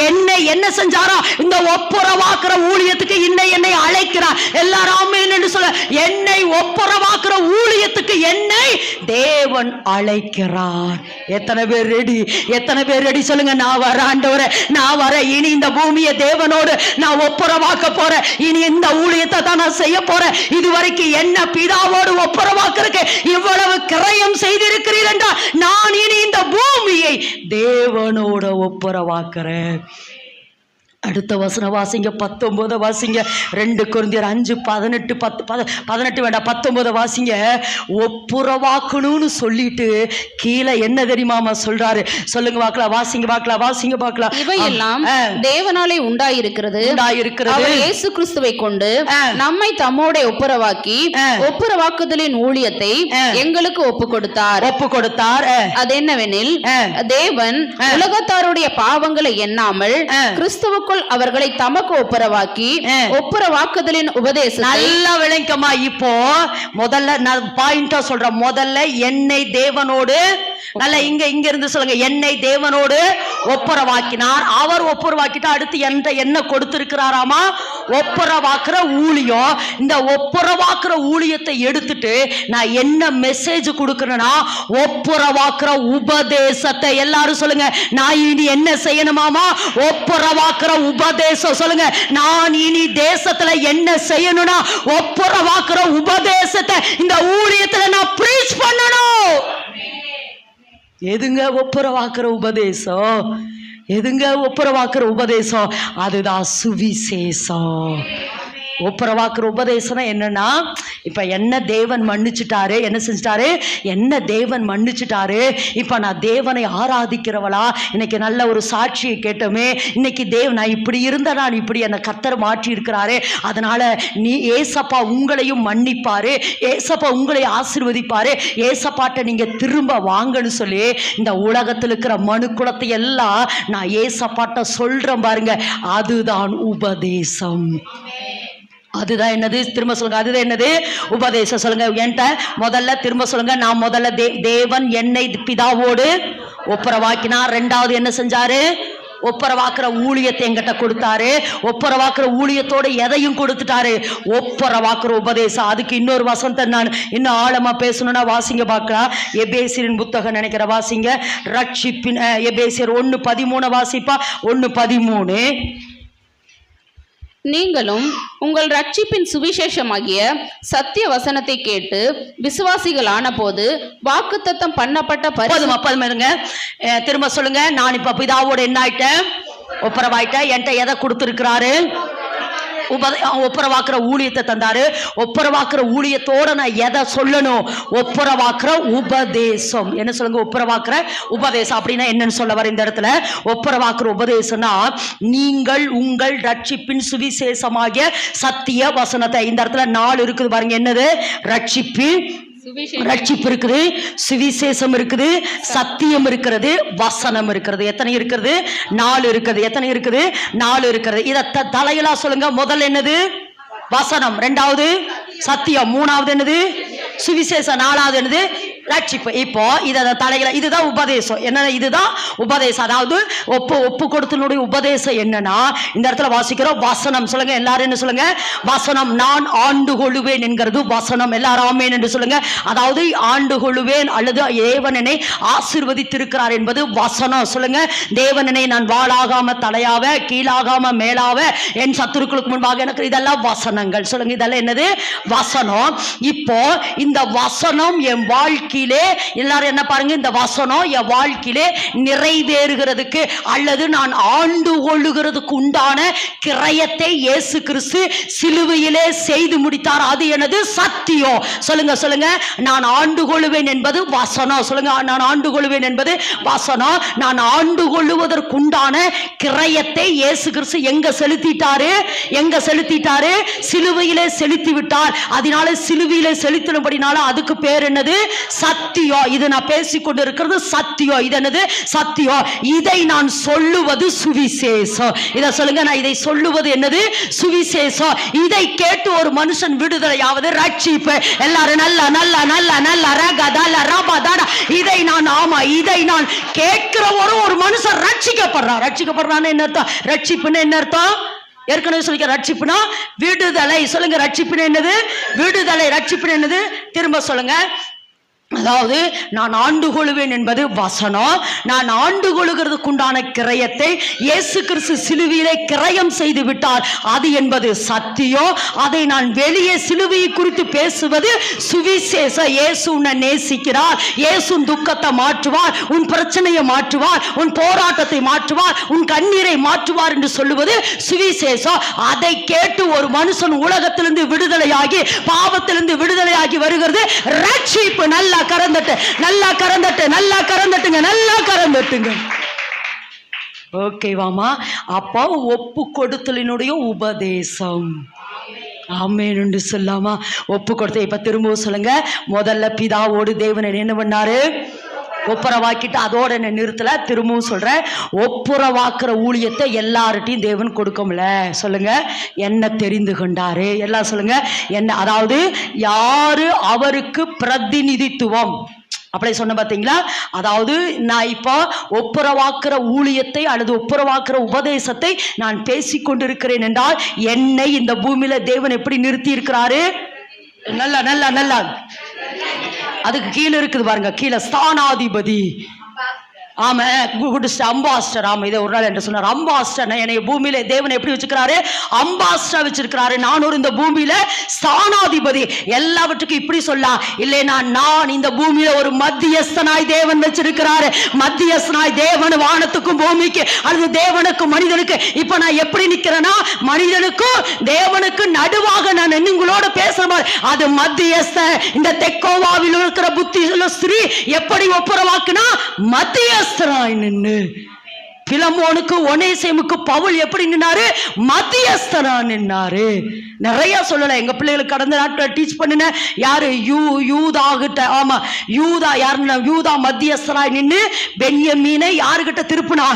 என்னை என்ன செஞ்சாரா? இந்த ஒப்புரவாக்குற ஊழியத்துக்கு என்னை அழைக்கிறார். எல்லாரும் என்று சொல்ல, என்னை ஒப்புரவாக்குற ஊழியத்துக்கு என்னை தேவன் அழைக்கிறார். எத்தனை பேர் ரெடி? எத்தனை பேர் ரெடி? சொல்லுங்க, நான் வர ஆண்டவரே, நான் வர. இனி இந்த பூமியை தேவனோடு நான் ஒப்புரவாக்க போறேன். இனி இந்த ஊழியத்தை தான் நான் செய்ய போறேன். இதுவரைக்கும் என்ன பிதாவோடு ஒப்புரவாக்குறதுக்கு இவ்வளவு கிரயம் செய்திருக்கிறீர் என்றால், நான் இனி இந்த பூமியை தேவனோட ஒப்புரவாக்குறேன். அடுத்த வசனம் வாசிங்க, 19 வாசிங்க. 2 கொரிந்தியர் 5:18 வேண்டாம், 19 வாசிங்க. ஒப்புரவாக்கணும்னு சொல்லிட்டு கீழே என்ன தெரியுமாமா சொல்றாரு? சொல்லுங்க பார்க்கலாம், வாசிங்க பார்க்கலாம், வாசிங்க பார்க்கலாம். இவையெல்லாம் தேவனாலே உண்டாயிருக்கிறது. அவர் இயேசு கிறிஸ்துவை கொண்டு நம்மை தம்மோட ஒப்புரவாக்கி ஒப்புரவாக்குதலின் ஊழியத்தை எங்களுக்கு ஒப்பு கொடுத்தார். அது என்னவெனில், தேவன் உலகத்தாருடைய பாவங்களை எண்ணாமல் கிறிஸ்துவுக்குள் அவர்களை தமக்கு ஒப்புரவாக்கி ஒப்புரவாக்குதலின் உபதேசத்தை. நல்லா விளங்கமா. இப்போ முதல்ல நான் பாயிண்டா சொல்றேன். முதல்ல என்னை தேவனோடு நல்ல இங்க இருந்து சொல்லுங்க, என்னை தேவனோடு ஒப்புரவாக்கினார். அவர் ஒப்புரவாக்கிட்டா அடுத்து என்ன கொடுத்திருக்கிறாராமா? ஒப்புரவாக்குற ஊழியம். இந்த ஒப்புரவாக்குற ஊழியத்தை எடுத்துட்டு நான் என்ன மெசேஜ் கொடுக்கிறேன்னா, ஒப்புரவாக்குற உபதேசத்தை. எல்லாரும் சொல்லுங்க, நான் இனி என்ன செய்யணுமாமா? ஒப்புரவாக்குற உபதேசம். சொல்லுங்க, நான் இனி தேசத்துல என்ன செய்யணும்னா ஒப்புரவாக்குற உபதேசத்தை இந்த ஊழியத்துல நான் பிரீச் பண்ணணும். எதுங்க ஒப்புரவாக்குற உபதேசம்? எதுங்க ஒப்புரவாக்குற உபதேசம்? அதுதான் சுவிசேஷம். ஒப்புரவாக்குற உபதேசம் என்னன்னா, இப்ப என்ன தேவன் மன்னிச்சுட்டாரு, என்ன செஞ்சிட்டாரு? என்ன தேவன் மன்னிச்சுட்டாரு. இப்ப நான் தேவனை ஆராதிக்கிறவளா? இன்னைக்கு நல்ல ஒரு சாட்சியை கேட்டோமே. இன்னைக்கு நான் இப்படி இருந்த, நான் இப்படி என்னை கர்த்தர் மாற்றி இருக்கிறாரு. அதனால நீ ஏசப்பா உங்களையும் மன்னிப்பாரு, ஏசப்பா உங்களை ஆசீர்வதிப்பாரு, ஏசப்பாட்ட நீங்க திரும்ப வாங்கன்னு சொல்லி இந்த உலகத்தில் இருக்கிற மனு குலத்தை எல்லாம் நான் ஏசப்பாட்ட சொல்றேன் பாருங்க. அதுதான் உபதேசம். அதுதான் என்னது? திரும்ப சொல்லுங்க, அதுதான் என்னது? உபதேசம். சொல்லுங்க என்கிட்ட முதல்ல, திரும்ப சொல்லுங்க. நான் முதல்ல தேவன் என்னை பிதாவோடு ஒப்புரவாக்கினார். ரெண்டாவது என்ன செஞ்சாரு? ஒப்புரவாக்குற ஊழியத்தை என்கிட்ட கொடுத்தாரு. ஒப்புரவாக்குற ஊழியத்தோட எதையும் கொடுத்துட்டாரு? ஒப்புரவாக்குற உபதேசம். அதுக்கு இன்னொரு வசனத்தை நான் இன்னும் ஆழமா பேசணும்னா வாசிங்க பார்க்கலாம். எபேசியரின் புத்தகம் நினைக்கிற வாசிங்க. ரட்சிப்பின் எபேசியர் 1:13 வாசிப்பா. 1:13. நீங்களும் உங்கள் ரட்சிப்பின் சுவிசேஷமாகிய சத்திய வசனத்தை கேட்டு விசுவாசிகளான போது வாக்குத்தத்தம் பண்ணப்பட்ட திரும்ப சொல்லுங்க. நான் இப்ப பிதாவோட என்ன ஆயிட்டேன்? ஒப்புரவாயிட்டேன். என்கிட்ட எதை கொடுத்திருக்கிறாரு? ஒப்புரவாக்குற ஊழியத்தை தந்தாரு. ஒப்புரவாக்குற ஊழியத்தோட நான் எதை சொல்லணும்? ஒப்புரவாக்குற உபதேசம். என்ன சொல்லுங்க? ஒப்புரவாக்குற உபதேசம் அப்படின்னா என்னன்னு சொல்ல வர இந்த இடத்துல? ஒப்புரவாக்குற உபதேசம்னா, நீங்கள் உங்கள் ரட்சிப்பின் சுவிசேஷமாகிய சத்திய வசனத்தை. இந்த இடத்துல 4 இருக்குது பாருங்க. என்னது? ரட்சிப்பு இருக்குது, சுவிசேஷம் இருக்குது, சத்தியம் இருக்கிறது, வசனம் இருக்கிறது. எத்தனை இருக்கிறது? 4 இருக்குது. எத்தனை இருக்குது? 4 இருக்கிறது. இத தலையிலா சொல்லுங்க. முதல்ல என்னது? வசனம். ரெண்டாவது சத்தியம். மூணாவது என்னது? சுவிசேஷம். நாலாவது என்னது? ரட்சிப்பு. இப்போ இத தலைகளை, இதுதான் உபதேசம். என்ன? இதுதான் உபதேசம். அதாவது ஒப்பு கொடுத்தனுடைய உபதேசம் என்னன்னா, இந்த இடத்துல வாசிக்கிறோம் வசனம். சொல்லுங்க எல்லாரும் என்ன சொல்லுங்க? வசனம். நான் ஆண்டு கொள்ளுவேன் என்கிறது வசனம். எல்லாரும் ஆமென் என்று சொல்லுங்க. அதாவது ஆண்டு கொள்ளுவேன் அல்லது தேவனனை ஆசீர்வதித்திருக்கிறார் என்பது வசனம். சொல்லுங்க, தேவனனை நான் வாளாகாம தலையாவ, கீழாகாம மேலாவ, என் சத்துருக்களுக்கு முன்பாக எனக்கு, இதெல்லாம் வசனங்கள். சொல்லுங்க, இதெல்லாம் என்னது? வசனம். இப்போ இந்த வசனம் என் வாழ்க்கை எல்லாரும் என்ன பாருங்க, இந்த வசனம் என் வாழ்க்கையிலே நிறைவேறுகிறதுக்கு அல்லது நான் ஆண்டு கொள்ளுகிறதுக்கு உண்டான கிரயத்தை இயேசு கிறிஸ்து சிலுவையிலே செய்து முடித்தார். அது எனது சத்தியம். சொல்லுங்க சொல்லுங்க. நான் ஆண்டு கொள்ளுவேன் என்பது வசனம். சொல்லுங்க, நான் ஆண்டு கொள்ளுவேன் என்பது வசனம். நான் ஆண்டு கொள்ளுவதற்குண்டான கிரயத்தை இயேசு கிறிஸ்து எங்க செலுத்திட்டாரு? எங்க செலுத்திட்டாரு? சிலுவையிலே செலுத்தி விட்டார். அதனால சிலுவையிலே செலுத்தினபடினால அதுக்கு பேர் என்னது? சத்தியம். இது நான் பேசிக்கொண்டு இருக்கிறது சத்தியம். இது என்னது? சத்தியம். இதை நான் சொல்லுவது சுவிசேஷம். இதை சொல்லுங்க. நான் இதை சொல்லுவது என்னது? சுவிசேஷம். இதை கேட்டு ஒரு மனுஷன் விடுதலையாவது ரட்சிப்பு. எல்லாரும் நல்ல நல்ல நல்ல நல்ல ரகதல ரபதட. இதை நான், ஆமா, இதை நான் கேட்கிற ஒரு மனுஷன் ரட்சிக்கப்படுறான். ரட்சிக்கப்படுறான்னு என்ன அர்த்தம்? ரட்சிப்புன்னு என்ன அர்த்தம்? ஏற்கனவே சொல்லிக்க, ரட்சிப்புனா விடுதலை. சொல்லுங்க, ரட்சிப்புன்னு என்னது? விடுதலை. ரட்சிப்புன்னு என்னது? திரும்ப சொல்லுங்க. அதாவது நான் ஆண்டு கொள்வேன் என்பது வசனம். நான் ஆண்டு கொள்ளுகிறதுக்குண்டான கிரயத்தை இயேசு கிறிஸ்து சிலுவையிலே கிரயம் செய்து விட்டார். அது என்பது சத்தியம். அதை நான் வெளியே சிலுவையை குறித்து பேசுவது சுவிசேஷம். இயேசு உன்னை நேசிக்கிறார். இயேசு உன் துக்கத்தை மாற்றுவார், உன் பிரச்சனையை மாற்றுவார், உன் போராட்டத்தை மாற்றுவார், உன் கண்ணீரை மாற்றுவார் என்று சொல்லுவது சுவிசேஷம். அதை கேட்டு ஒரு மனுஷன் உலகத்திலிருந்து விடுதலையாகி, பாவத்திலிருந்து விடுதலையாகி வருகிறது ரட்சிப்பு. நல்ல கரந்தட்டு, நல்லா கரந்தட்டு, நல்லா கரந்தட்டுங்க, நல்லா கரந்தட்டுங்க. ஓகேவாமா? அப்போ ஒப்பு கொடுத்தலினுடைய உபதேசம். ஆமென் என்று சொல்லாமா? ஒப்பு கொடுத்த. இப்ப திரும்பவும் சொல்லுங்க. முதல்ல பிதாவோடு தேவன் என்ன பண்ணாரு? ஒப்புரவாக்கிட்டு அதோட என்ன நிறுத்தல. திரும்பவும் சொல்றேன், ஒப்புரவாக்குற ஊழியத்தை எல்லார்ட்டையும் தேவன் கொடுக்கல. சொல்லுங்க, என்ன தெரிந்து கொண்டாரு. எல்லாம் சொல்லுங்க, என்ன, அதாவது யாரு அவருக்கு பிரதிநிதித்துவம். அப்படி சொன்ன பார்த்தீங்களா? அதாவது நான் இப்போ ஒப்புரவாக்குற ஊழியத்தை அல்லது ஒப்புரவாக்குற உபதேசத்தை நான் பேசிக்கொண்டிருக்கிறேன் என்றால் என்னை இந்த பூமியில தேவன் எப்படி நிறுத்தி இருக்கிறாரு? நல்லா நல்லா நல்லா அதுக்கு கீழே இருக்குது பாருங்க, கீழே ஸ்தானாதிபதி. ஆமா, அம்பாஸ்டர். ஆமா, இதை ஒரு நாள் என்று சொன்னார். அம்பாஸ்டர் என்னை பூமியில தேவன் எப்படி வச்சுக்கிறாரு? அம்பாஸ்டர் வச்சிருக்கிறாரு. நான் ஒரு இந்த பூமியில ஸ்தானாதிபதி. எல்லாவற்றுக்கும் இப்படி சொல்லலாம் இல்லைனா, நான் இந்த பூமியில ஒரு மத்தியஸ்தனாய் தேவன் வச்சிருக்கிறாரு. மத்தியஸ்தனாய் தேவன் வானத்துக்கும் பூமிக்கு அல்லது தேவனுக்கும் மனிதனுக்கு. இப்ப நான் எப்படி நிக்கிறேன்னா, மனிதனுக்கும் தேவனுக்கு நடுவாக நான் உங்களோட பேசுற அது மத்தியஸ்த. இந்த தெக்கோவாவில் இருக்கிற புத்தி ஸ்திரீ எப்படி ஒப்புரவாக்குனா மத்திய நின்னு பிலமோனுக்கு ஒனேசேமுக்கு பவுல் எப்படி நின்னாரு? மத்தியஸ்தரா நின்னாரு. நிறைய சொல்லல. எங்க பிள்ளைகளுக்கு கடந்த நாட்கள் டீச் பண்ணின யாரு? யூதாகிட்ட. ஆமா, யூதா யாருன்னா, யூதா மத்தியஸ்தராய் நின்று பென்யமீனை யாருகிட்ட திருப்பினா?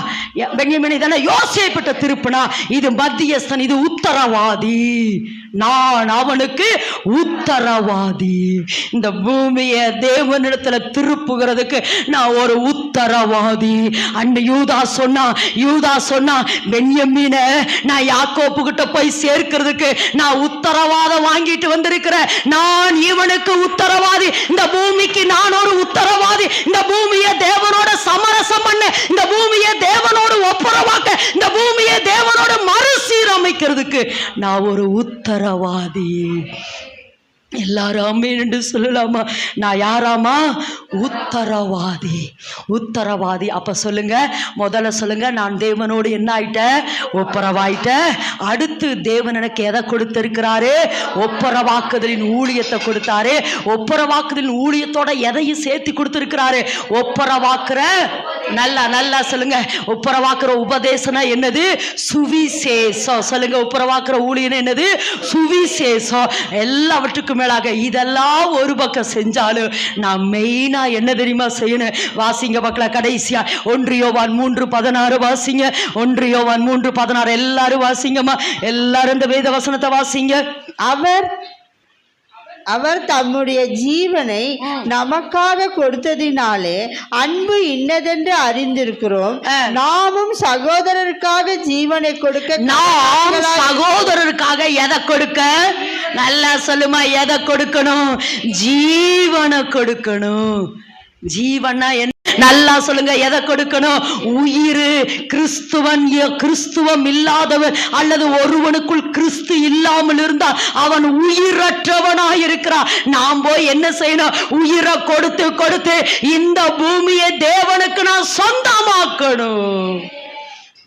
பென்யமீனை தானே யோசேப்பிட்ட திருப்பினா. இது மத்தியஸ்தன், இது உத்தரவாதி. நான் அவனுக்கு உத்தரவாதி. இந்த பூமியை தேவனிடத்துல திருப்புகிறதுக்கு நான் ஒரு உத்தரவாதி. அண்ட் யூதா சொன்னா பென்யமீன நான் யாக்கோப்பு கிட்ட போய் சேர்க்கிறதுக்கு நான் உத்தரவாதம் வாங்கிட்டு வந்திருக்கிறேன். நான் இவனுக்கு உத்தரவாதி. இந்த பூமிக்கு நான் ஒரு உத்தரவாதி. இந்த பூமியை தேவனோட சமரசம் பண்ண, இந்த பூமியை தேவனோடு ஒப்புரவாக்க, இந்த பூமியை தேவனோட மறுசீரமைக்கிறதுக்கு நான் ஒரு உத்தரவாதி. எல்லாரும் ஆமென் என்று சொல்லலாமா? நான் யாராமா? உத்தரவாதி. உத்தரவாதி. அப்ப சொல்லுங்க, முதல்ல சொல்லுங்க, நான் தேவனோடு என்ன ஆயிட்டேன்? ஒப்புரவாயிட்டேன். அடுத்து தேவன் எனக்கு எதை கொடுத்திருக்கிறாரு? ஒப்புரவாக்குதலின் ஊழியத்தை கொடுத்தாரு. ஒப்புரவாக்குதலின் ஊழியத்தோட எதையும் சேர்த்து கொடுத்திருக்கிறாரு? ஒப்புரவாக்குற, நல்லா நல்லா சொல்லுங்க, ஒப்புரவாக்குற உபதேசம் என்னது? சுவிசேஷம். சொல்லுங்க, ஒப்புரவாக்குற ஊழியம் என்னது? சுவிசேஷம். எல்லாவற்றுக்கும் மேலாக இதெல்லாம் ஒரு பக்கம் செஞ்சாலும் நான் மெயினா என்ன தெரியுமா செய்யணும்? வாசிங்க மக்களா, கடைசியா 1 யோவான் 3:16 வாசிங்க. 1 யோவான் 3:16 எல்லாரும் வாசிங்கம்மா. எல்லாரும் இந்த வேத வசனத்தை வாசிங்க. அவர் தம்முடைய ஜீவனை நமக்காக கொடுத்ததினாலே அன்பு இன்னதென்று அறிந்திருக்கிறோம். நாமும் சகோதரருக்காக ஜீவனை கொடுக்க. நாம் சகோதரருக்காக எதை கொடுக்க? நல்லா சொல்லுமா, எதை கொடுக்கணும்? ஜீவனை கொடுக்கணும். ஜீவனா என்ன? நல்லா சொல்லுங்க, எதை கொடுக்கணும்? உயிர். கிறிஸ்துவம் இல்லாதவன் அல்லது ஒருவனுக்குள் கிறிஸ்து இல்லாமல் இருந்தால் அவன் உயிரற்றவனாய் இருக்கிறான். நாம் போய் என்ன செய்யணும்? உயிரை கொடுத்து கொடுத்து இந்த பூமியை தேவனுக்கு நான் சொந்தமாக்கணும்.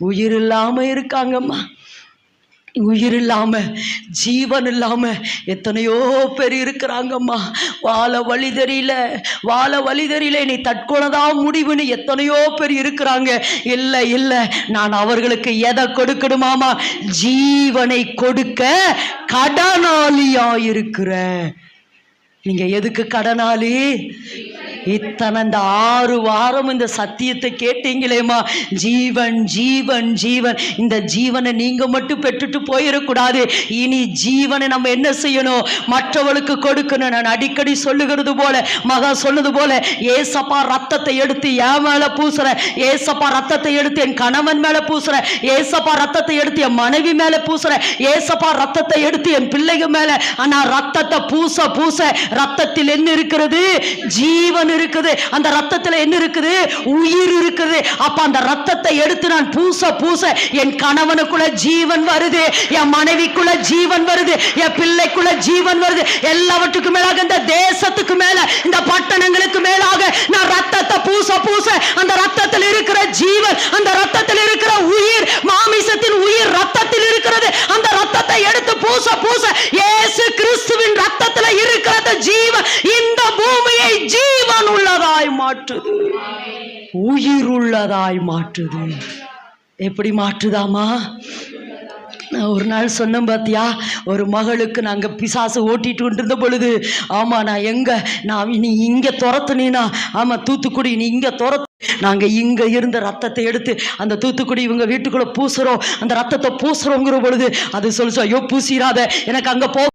உயிர் இல்லாம இருக்காங்கம்மா. உயிர் இல்லாம, ஜீவன் இல்லாம எத்தனையோ பேர் இருக்கிறாங்கம்மா. வாழ வழி தெரியல, நீ தற்கொலைதான் முடிவுன்னு எத்தனையோ பேர் இருக்கிறாங்க. இல்லை இல்லை, நான் அவர்களுக்கு எதை கொடுக்கணுமாமா? ஜீவனை கொடுக்க கடனாளியா இருக்கிற. நீங்க எதுக்கு கடனாளி? இத்தனை இந்த 6 வாரம் இந்த சத்தியத்தை கேட்டீங்களேம்மா. ஜீவன் ஜீவன் ஜீவன். இந்த ஜீவனை நீங்க மட்டும் பெற்றுட்டு போயிடக்கூடாது. இனி ஜீவனை நம்ம என்ன செய்யணும்? மற்றவளுக்கு கொடுக்கணும். நான் அடிக்கடி சொல்லுகிறது போல, மகா சொன்னது போல, ஏசப்பா ரத்தத்தை எடுத்து என் மேல பூசுற, ஏசப்பா ரத்தத்தை எடுத்து என் கணவன் மேல பூசுற, ஏசப்பா ரத்தத்தை எடுத்து என் மனைவி மேல பூசுற, ஏசப்பா ரத்தத்தை எடுத்து என் பிள்ளைங்க மேல. ஆனா ரத்தத்தை பூச பூச ரத்தத்தில் என்ன இருக்கிறது? ஜீவன் இருக்குது. அந்த ரத்தத்தில் என்ன இருக்குது? உயிர் இருக்குது. அப்ப அந்த ரத்தத்தை எடுத்து நான் பூச பூச என் கணவனுக்குள்ள ஜீவன் வருது, என் மனைவிக்குள்ள ஜீவன் வருது, என் பிள்ளைக்குள்ள ஜீவன் வருது. எல்லாவற்றுக்கும் மேலாக இந்த தேசத்துக்கு மேல, இந்த பட்டணங்களுக்கு மேலாக நான் ரத்தத்தை பூச பூச அந்த ரத்தத்தில் இருக்கிற ஜீவன், அந்த ரத்தத்தில் இருக்கிற உயிர், மாமிசத்தின் உயிர் ரத்தத்தில் இருக்கிறது. அந்த ரத்தத்தை எடுத்து பூச பூச இயேசு கிறிஸ்துவின் ரத்தத்தில் இருக்கிற ஜீவன் இந்த பூமியை ஜீவன் உள்ளதாய் மாற்றுது, உயிர் உள்ளதாய் மாற்றுது. எப்படி மாற்றுதாமா? நான் ஒரு நாள் சொன்னேன் பாத்தியா, ஒரு மகளுக்கு நாங்க பிசாசு ஓட்டிட்டு இருந்த பொழுது, ஆமா நான் நீ இங்க துரத்துனா, ஆமா தூத்துக்குடி நீ இங்க துரத்து, நாங்க இங்க இருந்த ரத்தத்தை எடுத்து அந்த தூத்துக்குடி இவங்க வீட்டுக்குள்ள பூசுறோம், அந்த ரத்தத்தை பூசுறோங்கிற பொழுது அது சொல்லுச்சா, ஐயோ பூசிராத, எனக்கு அங்க போ